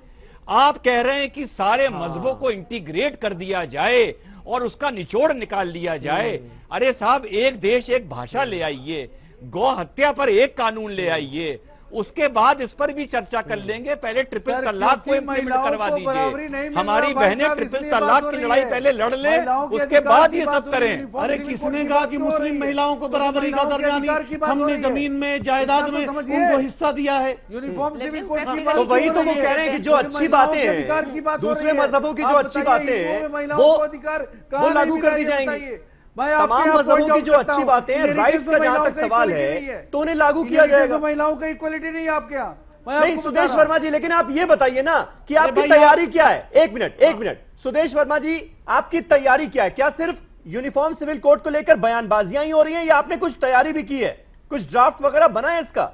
आप कह रहे हैं कि सारे मजहबों को इंटीग्रेट कर दिया जाए और उसका निचोड़ निकाल लिया जाए। अरे साहब, एक देश एक भाषा ले आइए, गौ हत्या पर एक कानून ले आइए, उसके बाद इस पर भी चर्चा कर लेंगे। पहले ट्रिपल तलाक को इम्प्लीमेंट करवा दीजिए। हमारी बहनें ट्रिपल तलाक की लड़ाई पहले लड़ ले, उसके बाद ये सब करें। अरे किसने कहा कि मुस्लिम महिलाओं को बराबरी का दर्जा नहीं? हमने जमीन में, जायदाद में उनको हिस्सा दिया है। यूनिफॉर्म सिविल कोड की तो वही तो वो कह रहे हैं कि जो अच्छी बातें हैं, दूसरे मजहबों की जो अच्छी बातें हैं वो लागू कर दी जाएंगी। तमाम मजहबों की जो अच्छी बातें हैं, राइट्स का जहां तक सवाल है तो उन्हें लागू किया जाएगा। महिलाओं का इक्वलिटी नहीं है आपके यहाँ। नहीं सुदेश वर्मा जी, लेकिन आप ये बताइए ना कि आपकी तैयारी क्या है। एक मिनट सुदेश वर्मा जी, आपकी तैयारी क्या है? क्या सिर्फ यूनिफॉर्म सिविल कोड को लेकर बयानबाजियां ही हो रही हैं या आपने कुछ तैयारी भी की है, कुछ ड्राफ्ट वगैरह बना है इसका?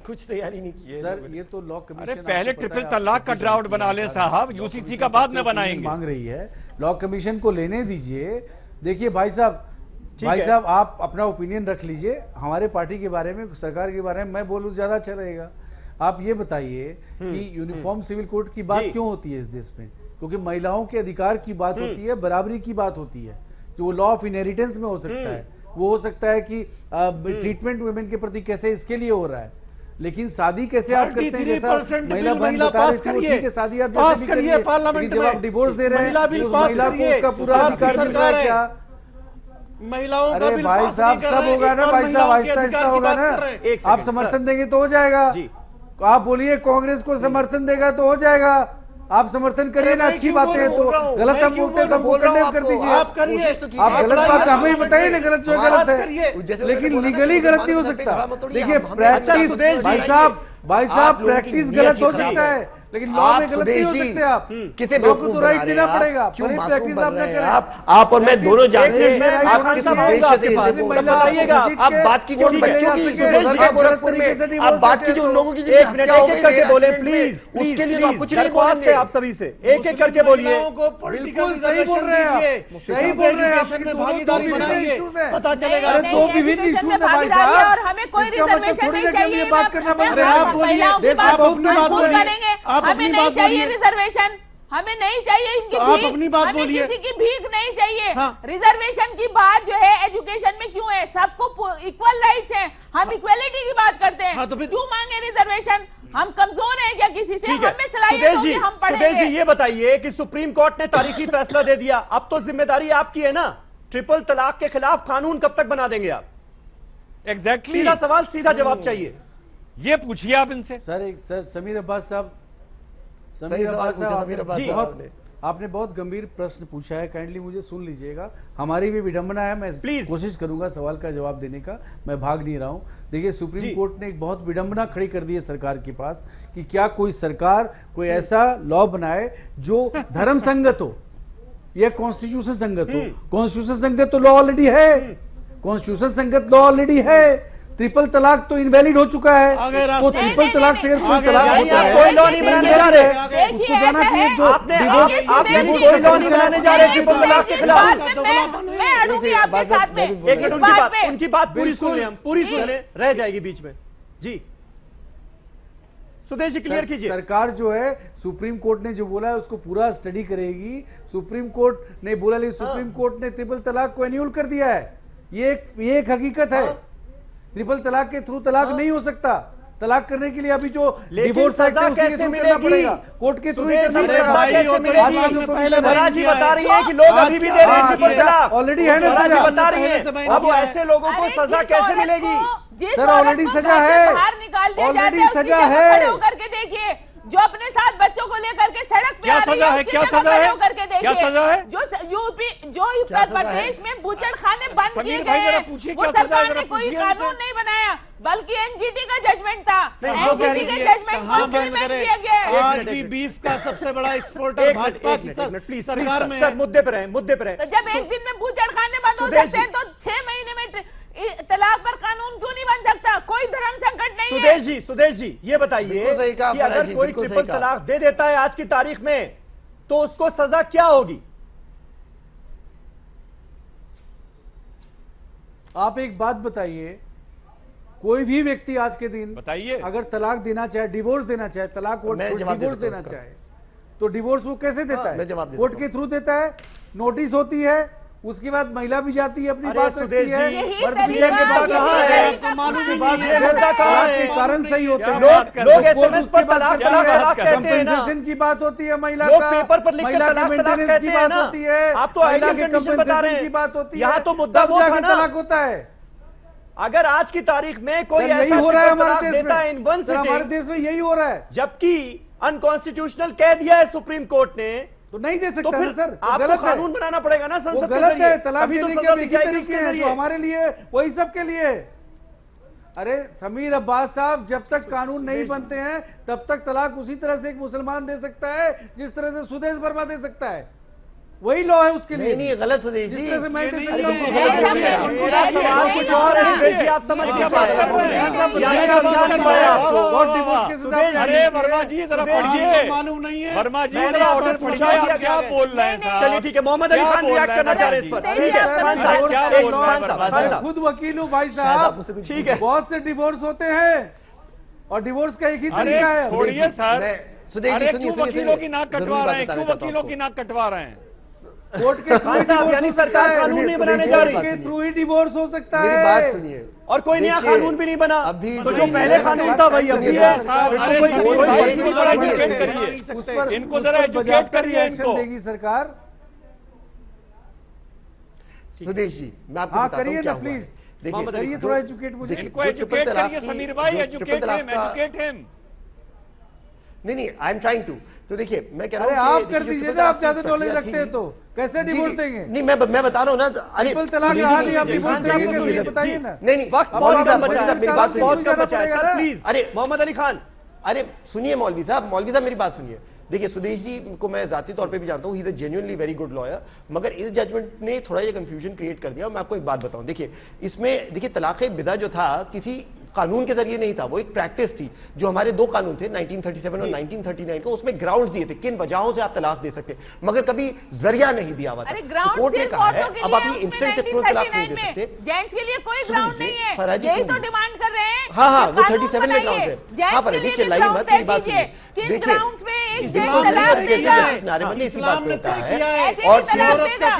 कुछ तैयारी नहीं की है सर, ये तो लॉ कमीशन। अरे पहले ट्रिपल तलाक का ड्राफ्ट बना ले साहब, यूसीसी का बाद में बनाएंगे। मांग रही है, लॉ कमीशन को लेने दीजिए। देखिए भाई साहब आप अपना ओपिनियन रख लीजिए हमारे पार्टी के बारे में, सरकार के बारे में मैं बोलूं ज्यादा अच्छा रहेगा। आप ये बताइए कि यूनिफॉर्म सिविल कोड की बात क्यों होती है इस देश में? क्योंकि महिलाओं के अधिकार की बात होती है, बराबरी की बात होती है, जो लॉ ऑफ इनहेरिटेंस में हो सकता है, वो हो सकता है कि ट्रीटमेंट वुमेन के प्रति कैसे, इसके लिए हो रहा है। लेकिन शादी कैसे आप करते हैं? जैसा महिला पास करिए, शादी आप जैसे करिए पार्लियामेंट में, जब आप डिवोर्स दे रहे हैं उस महिला को उसका पूरा अधिकार मिल रहा है क्या? महिलाओं का बिल भाई साहब सब होगा ना भाई साहब, आहिस्ता आहिस्ता होगा ना। आप समर्थन देंगे तो हो जाएगा। आप बोलिए कांग्रेस को समर्थन देगा तो हो जाएगा। आप समर्थन करिए ना, अच्छी बातें हैं तो। गलत हम बोलते हैं तो हमको कंडेम कर दीजिए। आप करिए, आप गलत बात हमें ही बताइए ना, गलत जो गलत है, लेकिन लीगली गलत नहीं हो सकता। देखिए प्रैक्टिस भाई साहब प्रैक्टिस गलत हो सकता है, लेकिन लॉ में गलत नहीं हो सकते। आप किसे लॉ को तो राइट देना पड़ेगा, प्रैक्टिस आप न करें। आप और मैं दोनों जानते हैं आप किस उद्देश्य से बताइएगा। आप बात कीजिए उन बच्चों की गोरखपुर में, आप बात कीजिए उन लोगों की एक मिनट, एक एक करके बोले प्लीज, उसके लिए आप कुछ नहीं बोलेंगे। आप सभी से एक एक करके बोलिए। बिल्कुल सही बोल रहे हैं, सही बोल रहे हैं। आपकी भागीदारी बनाइए, पता चलेगा। अरे दो विभिन्न इश्यूज है भाई साहब, और हमें कोई रिजर्वेशन नहीं चाहिए। बात करना बंद करें। आप बोलिए, आप अपनी बात करेंगे, हमें नहीं चाहिए रिजर्वेशन, हमें नहीं चाहिए इनकी भीख, अपनी बात हमें बोलिए। किसी की भीख नहीं चाहिए। हाँ। रिजर्वेशन की बात जो है एजुकेशन में क्यों है? सबको इक्वल राइट्स हैं, हम इक्वलिटी की बात करते हैं। हाँ, तो फिर क्यों मांगे रिजर्वेशन? हम कमजोर हैं क्या किसी से? हमें सलाहियत होगी, हम सुदेश पढ़ेंगे। जी ये बताइए कि सुप्रीम कोर्ट ने तारीखी फैसला दे दिया, अब तो जिम्मेदारी आपकी है ना। ट्रिपल तलाक के खिलाफ कानून कब तक बना देंगे आप? एग्जैक्टली सीधा सवाल, सीधा जवाब चाहिए। ये पूछिए आप इनसे। सर समीर अब्बास साहब, आपने बहुत गंभीर प्रश्न पूछा है, काइंडली मुझे सुन लीजिएगा। हमारी भी विडंबना है, मैं कोशिश करूंगा सवाल का जवाब देने का, मैं भाग नहीं रहा हूं। देखिए, सुप्रीम कोर्ट ने एक बहुत विडंबना खड़ी कर दी है सरकार के पास कि क्या कोई सरकार कोई ऐसा लॉ बनाए जो धर्म संगत हो या कॉन्स्टिट्यूशन संगत हो। कॉन्स्टिट्यूशन संगत तो लॉ ऑलरेडी है, कॉन्स्टिट्यूशन संगत लॉ ऑलरेडी है। ट्रिपल तलाक तो इनवैलिड हो चुका है, तो ट्रिपल तलाक से कोई तलाक होता है, कोई लॉ नहीं बनाने जा रहे, उसको जाना चाहिए। जो आपने कोई लॉ नहीं बनाने जा रहे ट्रिपल तलाक के खिलाफ। मैं अड़ूंगी आपके साथ में। एक मिनट, उनकी बात पूरी सुन ले, हम पूरी सुन ले, रह जाएगी बीच में। जी सुदेश जी, क्लियर कीजिए। सरकार जो है, सुप्रीम कोर्ट ने जो बोला है उसको पूरा स्टडी करेगी। सुप्रीम कोर्ट ने बोला, लेकिन सुप्रीम कोर्ट ने ट्रिपल तलाक को एन्यूल कर दिया है। ये एक हकीकत है। ट्रिपल तलाक के थ्रू तलाक नहीं हो सकता। तलाक करने के लिए अभी जो डिवोर्स एक्ट है उसके थ्रू करना पड़ेगा, कोर्ट के थ्रू जी बता रही है कि लोग अभी भी दे रहे हैं ट्रिपल तलाक, ऑलरेडी है ना सजा, बता रही है। अब ऐसे लोगों को सजा कैसे मिलेगी? सर ऑलरेडी सजा है, ऑलरेडी सजा है। करके देखिए, जो अपने साथ बच्चों को लेकर के सड़क पे क्या सजा है? क्या सजा है? करके देखिए, क्या सजा है? जो उत्तर प्रदेश में बूचड़ खाने बंद किए गए, वो सरकार ने कोई कानून नहीं बनाया, बल्कि एनजीटी का जजमेंट था। एनजीटी के जजमेंट को इम्प्लीमेंट किया गया। आज भी बीफ का सबसे बड़ा एक्सपोर्टर भाजपा की सरकार में। सर मुद्दे पर है, मुद्दे पर है। तो जब एक दिन में बूचड़ खाने बंद हो सकते हैं, तो 6 महीने में तलाक पर कानून क्यों नहीं बन सकता? कोई धर्म संकट नहीं है। सुदेश जी ये बताइए कि अगर कोई ट्रिपल तलाक दे देता है आज की तारीख में, तो उसको सजा क्या होगी? आप एक बात बताइए, कोई भी व्यक्ति आज के दिन बताइए, अगर तलाक देना चाहे, डिवोर्स देना चाहे, तलाक डिवोर्स देना चाहे, तो डिवोर्स वो कैसे देता है? कोर्ट के थ्रू देता है, नोटिस होती है, उसके बाद महिला भी जाती है, अपनी बात रखती है, कारण सही होते हैं। लोग एसएमएस पर तलाक कहते हैं ना, कंपनसेशन की बात होती है, महिला का पेपर पर लिख कर तलाक की बात होती है, आप तो आइडियल कंडीशन बता रहे हैं की बात होती है, यहाँ तो मुद्दा वो था ना, तलाक होता है। अगर आज की तारीख में कोई ऐसा हो रहा है हमारे देश देता है इन वन सिटिंग, हमारे देश में यही हो रहा है, जबकि अनकॉन्स्टिट्यूशनल कह दिया है सुप्रीम कोर्ट ने, तो नहीं दे सकता। तो फिर सर आपको कानून बनाना पड़ेगा ना संसद के गलत है। तलाक अभी देने तो के अब इसी तरीके हैं, जो हमारे लिए वही सबके लिए। अरे समीर अब्बास साहब, जब तक कानून नहीं बनते हैं तब तक तलाक उसी तरह से एक मुसलमान दे सकता है जिस तरह से सुदेश वर्मा दे सकता है। वही लॉ है उसके लिए। नहीं गलत सुदेश जिस तरह से मैं कुछ और है, आप समझ क्या बात कर रहे हैं? अरे वर्मा जी जरा पढ़िए, मालूम नहीं है वर्मा जी जरा ऑर्डर पढ़िए, आप क्या बोल रहे हैं? चलिए ठीक है, मोहम्मद अली खान रिएक्ट करना चाह रहे हैं इस पर। ठीक है, मैं खुद वकील हूँ भाई साहब, ठीक है, बहुत से डिवोर्स होते हैं और डिवोर्स का एक ही तरीका है। छोड़िए सर, अरे क्यों वकीलों की नाक कटवा रहे हैं? क्यों वकीलों की नाक कटवा रहे हैं? कोर्ट के थ्रू यानी सरकार कानून नहीं बनाने जा रही, के थ्रू ही डिवोर्स हो सकता है। मेरी बात सुनिए, और कोई नया कानून भी नहीं बना, अभी तो जो पहले कानून था वही अभी है। इनको जरा एजुकेट करिए, एक्शन देगी सरकार। सुदेश जी मैं आपको हाँ बताता हूं करिए क्या ना हुआ है। प्लीज, देखिए करिए थोड़ा एजुकेट मुझे। इनको एजुकेट करिए समीर भाई, एजुकेट हिम। नहीं आई एम ट्राइंग टू। तो देखिए मैं कह रहा हूं, अरे आप कर दीजिए ना, आप ज्यादा नॉलेज रखते हैं तो कैसे डिवोर्स देंगे? नहीं मैं बता रहा हूं ना, ट्रिपल तलाक रहा नहीं, आप डिवोर्स देंगे कैसे? बताइए ना। नहीं वक्त बहुत कम बचा है, मेरी बात बहुत कम बचा है सर, प्लीज। अरे मोहम्मद अली खान, अरे सुनिए मौलवी साहब मेरी बात सुनिए। देखिए सुदेश जी को मैं जाती तौर पे भी जानता हूँ, he is a genuinely very good lawyer, मगर इस जजमेंट ने थोड़ा ये कंफ्यूजन क्रिएट कर दिया। मैं आपको एक बात बताऊं, देखिए इसमें देखिए तलाक बिदा जो था किसी कानून के जरिए नहीं था, वो एक प्रैक्टिस थी। जो हमारे दो कानून थे 1937 और 1939 को, उसमें ग्राउंड दिए थे किन वजहों से आप तलाक दे सकते, मगर कभी जरिया नहीं दिया हुआ था। कोर्ट ने कहा है अब आप ये इंस्टेंट तलाक नहीं दे सकते। जेंट्स के लिए कोई ग्राउंड नहीं है, यही तो डिमांड कर रहे हैं। हाँ वो 37 में ग्राउंड है। हाँ पर देखिए लाई मत, मेरी बात सुनिए। किन ग्राउंड्स पे एक जेंट्स तलाक देगा? नारेबाजी इसी बात पे होता है। और तलाक देगा,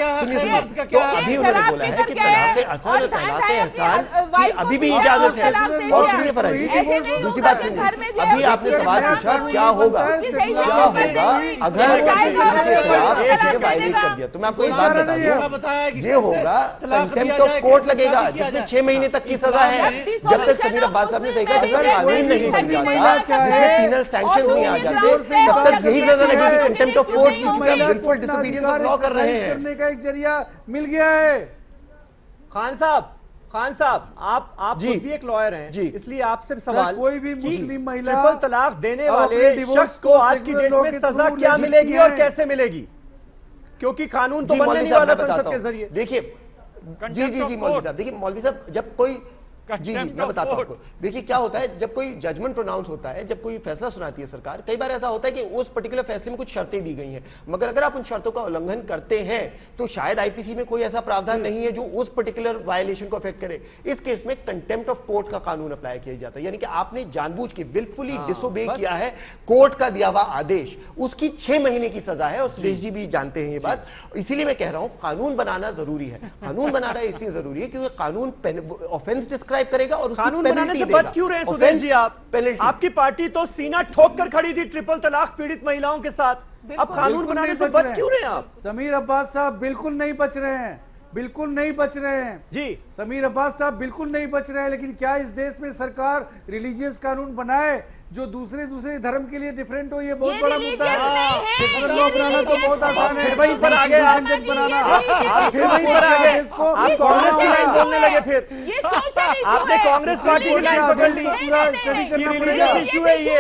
तो अभी उन्होंने बोला है कि तलाक असर, तलाक एहसान की अभी भी इजाजत है। दूसरी बात अभी आपने सवाल पूछा क्या होगा अगर वायलेट कर दिया, तो मैं आपको एक बात बता दूं, ये होगा कंटेम्प्ट ऑफ कोर्ट लगेगा जिसमें 6 महीने तक की सजा है। जब तक समीर अब्बास साहब ने देखा कानून नहीं बन जाता, पीनल सैंक्शन नहीं आ जाते, तब तक यही सजा लगेगी कंटेम्प्ट ऑफ कोर्ट की। बिल्कुल डिसोबीडियंस ऑफ लॉ कर रहे हैं, करने का एक जरिया मिल गया है। खान साहब आप खुद भी एक लॉयर हैं, इसलिए आपसे सवाल, कोई भी मुस्लिम महिला ट्रिपल तलाक देने वाले शख्स को आज की डेट में सजा क्या मिलेगी और कैसे मिलेगी? क्योंकि कानून तो बनने नहीं वाला संसद के जरिए। देखिए जी मौलवी साहब, देखिए मौलवी साहब, जब कोई जी मैं बताता हूं आपको। देखिए क्या होता है, जब कोई जजमेंट प्रोनाउंस होता है, जब कोई फैसला सुनाती है सरकार, कई बार ऐसा होता है कि उस पर्टिकुलर फैसले में कुछ शर्तें दी गई हैं, मगर अगर आप उन शर्तों का उल्लंघन करते हैं तो शायद आईपीसी में कोई ऐसा प्रावधान नहीं है जो उस पर्टिकुलर वायलेशन को अफेक्ट करे। इस केस में कंटेम्प्ट ऑफ कोर्ट का कानून अप्लाई किया जाता है, यानी कि आपने जानबूझ के विलफुली डिसोबे किया है कोर्ट का दिया हुआ आदेश, उसकी 6 महीने की सजा है। और सुरेश जी भी जानते हैं ये बात, इसीलिए मैं कह रहा हूं कानून बनाना जरूरी है। कानून बनाना इसलिए जरूरी है क्योंकि कानून ऑफेंस डिस्क्राइब करेगा और कानून बनाने से बच क्यों रहे सुदेश जी? आपकी पार्टी तो सीना ठोक कर खड़ी थी ट्रिपल तलाक पीड़ित महिलाओं के साथ, अब कानून बनाने से बच क्यों रहे आप? समीर अब्बास साहब बिल्कुल नहीं बच रहे हैं, बिल्कुल नहीं बच रहे हैं जी। समीर अब्बास साहब बिल्कुल नहीं बच रहे हैं। लेकिन क्या इस देश में सरकार रिलीजियस कानून बनाए जो दूसरे धर्म के लिए डिफरेंट हो? ये बहुत बड़ा मुद्दा है। बनाना तो बहुत आसान है, फिर वहीं पर आ गए आप, फिर वहीं पर आ गए, आप कांग्रेस की लाइन बोलने लगे, फिर आपने कांग्रेस पार्टी की लाइन पकड़ ली। पूरा स्टडी करना पड़ेगा। रिलीजियस इशू है ये,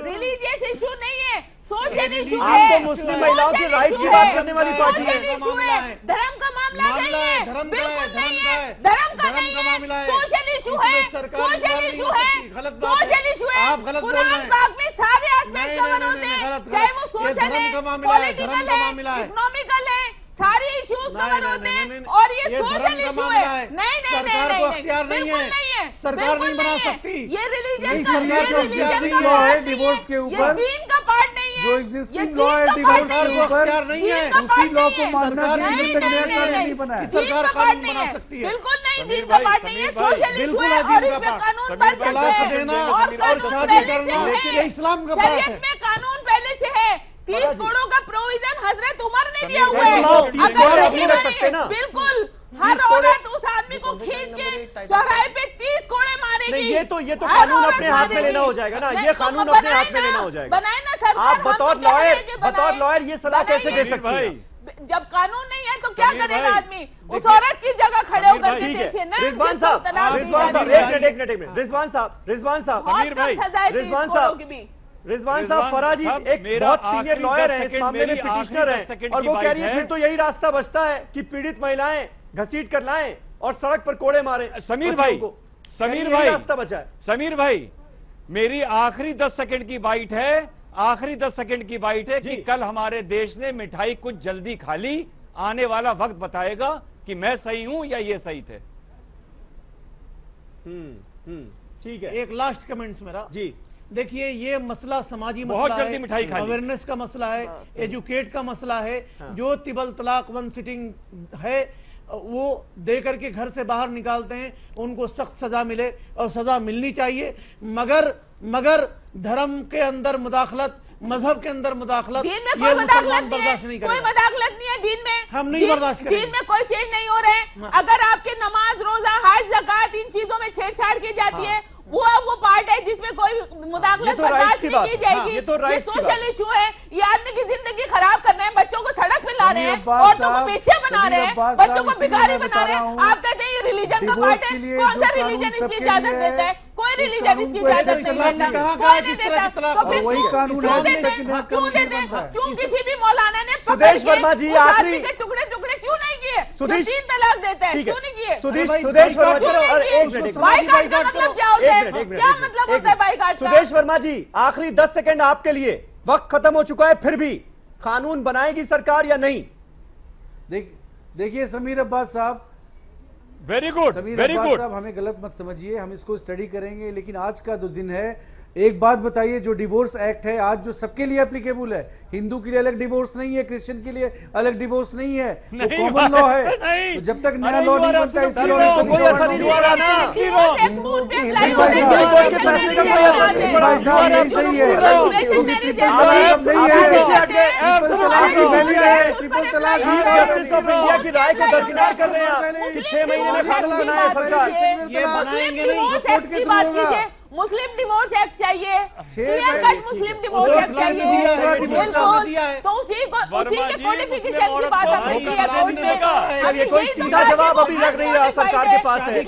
रिलीजियस इशू नहीं है, सोशल इशू आप है। तो मुस्लिम महिलाओं के राइट की बात करने वाली पार्टी है। इशू है, धर्म का मामला नहीं है, बिल्कुल नहीं है, धर्म का नहीं है, सोशल इशू है, सोशल इशू है, सोशल इशू है। कुरान पाक में सारे एस्पेक्ट कवर होते हैं, चाहे वो सोशल है, पॉलिटिकल है, इकोनॉमिकल है, सारे इश्यूज कवर होते हैं। और ये सोशल इशू है। नहीं, सरकार को अख्तियार नहीं है, सरकार नहीं बना सकती। ये रिलीजन लॉ है डिवोर्स के ऊपर, दीन का पार्ट नहीं है, जो एग्जिस्टिंग लॉ है डिवोर्स के ऊपर नहीं है, उसी लॉ को मानना नहीं बना। सरकार कानून बना सकती है, बिल्कुल नहीं, दीन का पार्ट नहीं है, सोशल इशू है और इसमें कानून बन तलाक देना और शादी करना ये इस्लाम का पार्ट है। में कानून पहले से है, 30 करोड़ का प्रोविजन हजरत उमर ने दिया हुआ है। बिल्कुल, हर औरत उस आदमी को खींच के चौराहे पे 30 कोड़े मारेगी। ये तो कानून अपने हाथ में लेना हो जाएगा ना, ये कानून अपने हाथ में लेना हो जाएगा। बनाए ना सरकार, आप बतौर लॉयर ये सलाह कैसे दे सकते हैं? जब कानून नहीं है तो क्या करेगा आदमी? उस औरत की जगह खड़े होकर के देखिए ना। रिजवान साहब, रिजवान साहब फराजी एक बहुत सीनियर लॉयर है, इस मामले में पिटिशनर है, और वो कह रही है फिर तो यही रास्ता बचता है कि पीड़ित महिलाएं घसीट कर लाएं और सड़क पर कोड़े मारे। समीर भाई रास्ता बचा है। समीर भाई, मेरी आखिरी 10 सेकंड की बाइट है, आखिरी 10 सेकंड की बाइट है कि कल हमारे देश ने मिठाई कुछ जल्दी खा ली, आने वाला वक्त बताएगा कि मैं सही हूं या ये सही थे। ठीक है, एक लास्ट कमेंट्स मेरा जी। देखिए ये मसला समाजी बहुत मसला जल्दी है, मिठाई खा ली, अवेयरनेस का मसला है, एजुकेट का मसला है। जो तिबल तलाक 1 सिटिंग है वो दे करके घर से बाहर निकालते हैं, उनको सख्त सजा मिले और सजा मिलनी चाहिए। मगर धर्म के अंदर मुदाखलत, मजहब के अंदर मुदाखलत, दीन में कोई मुदाखलत बर्दाश्त नहीं कोई मुदाखलत नहीं है दीन में, हम नहीं बर्दाश्त करेंगे। दीन में कोई चेंज नहीं हो रहे हैं। अगर आपके नमाज, रोजा, हज, ज़कात इन चीजों में छेड़छाड़ की जाती है, वो पार्ट है जिसमें कोई मुदाखलत बर्दाश्त नहीं की जाएगी। ये सोशल इशू है, ये आदमी की जिंदगी खराब कर रहे हैं, बच्चों को सड़क पे ला रहे हैं, औरतों को पेशे बना रहे हैं, बच्चों को भिखारी बना रहे हैं। आप कहते हैं ये रिलीजन का पार्ट है, कौन सा रिलीजन इसकी इजाजत देता है? कोई रिलीजन इसकी इजाजत नहीं देता। वही कानून क्यों देते? क्यों किसी भी मौलाना ने सुदेश वर्मा जी आखिरी टुकड़े टुकड़े क्यों नहीं किए? सुदेश 3 तलाक देते हैं, क्यों नहीं किए? सुदेश वर्मा जी, बाइकाट का मतलब क्या होता है? क्या मतलब होता है बाइकाट का? सुदेश वर्मा जी आखिरी 10 सेकंड आपके लिए, वक्त खत्म हो चुका है, फिर भी कानून बनाएगी सरकार या नहीं? देखिए समीर अब्बास साहब, वेरी गुड, समीर अब्बास साहब, हमें गलत मत समझिए, हम इसको स्टडी करेंगे। लेकिन आज का जो दिन है एक बात बताइए, जो डिवोर्स एक्ट है आज जो सबके लिए एप्लीकेबल है, हिंदू के लिए अलग डिवोर्स नहीं है, क्रिश्चियन के लिए अलग डिवोर्स नहीं है, तो कॉमन लॉ है। तो जब तक नया लॉ नहीं बनता है कोई ऐसा नहीं हुआ ना। सही है, जस्टिस ऑफ इंडिया की राय को दरकिनार कर रहे हैं कि 6 महीने में कानून बनाए सरकार। ये बनाएंगे नहीं। मुस्लिम डिवोर्स एक्ट चाहिए, क्लियर कट मुस्लिम डिवोर्स एक्ट चाहिए, बिल्कुल। तो उसी के कोडिफिकेशन की बात हम होती है कोर्ट में। चलिए, कोई सीधा जवाब अभी लग नहीं रहा सरकार के पास है।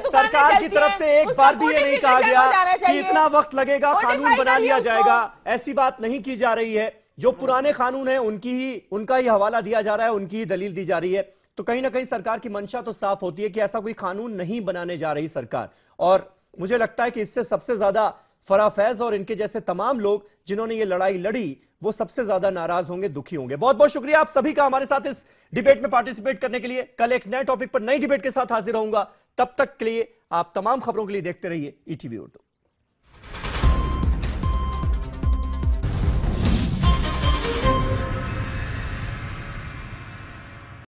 सरकार की तरफ से एक बार भी ये नहीं कहा गया कि इतना वक्त लगेगा, कानून बना लिया जाएगा, ऐसी बात नहीं की जा रही है। जो पुराने कानून है उनका ही हवाला दिया जा रहा है, उनकी ही दलील दी जा रही है। तो कहीं ना कहीं सरकार की मंशा तो साफ होती है कि ऐसा कोई कानून नहीं बनाने जा रही सरकार। और मुझे लगता है कि इससे सबसे ज्यादा फराह फैज और इनके जैसे तमाम लोग जिन्होंने ये लड़ाई लड़ी वो सबसे ज्यादा नाराज होंगे, दुखी होंगे। बहुत बहुत शुक्रिया आप सभी का हमारे साथ इस डिबेट में पार्टिसिपेट करने के लिए। कल एक नए टॉपिक पर नई डिबेट के साथ हाजिर होऊंगा। तब तक के लिए आप तमाम खबरों के लिए देखते रहिए ETV उर्दू।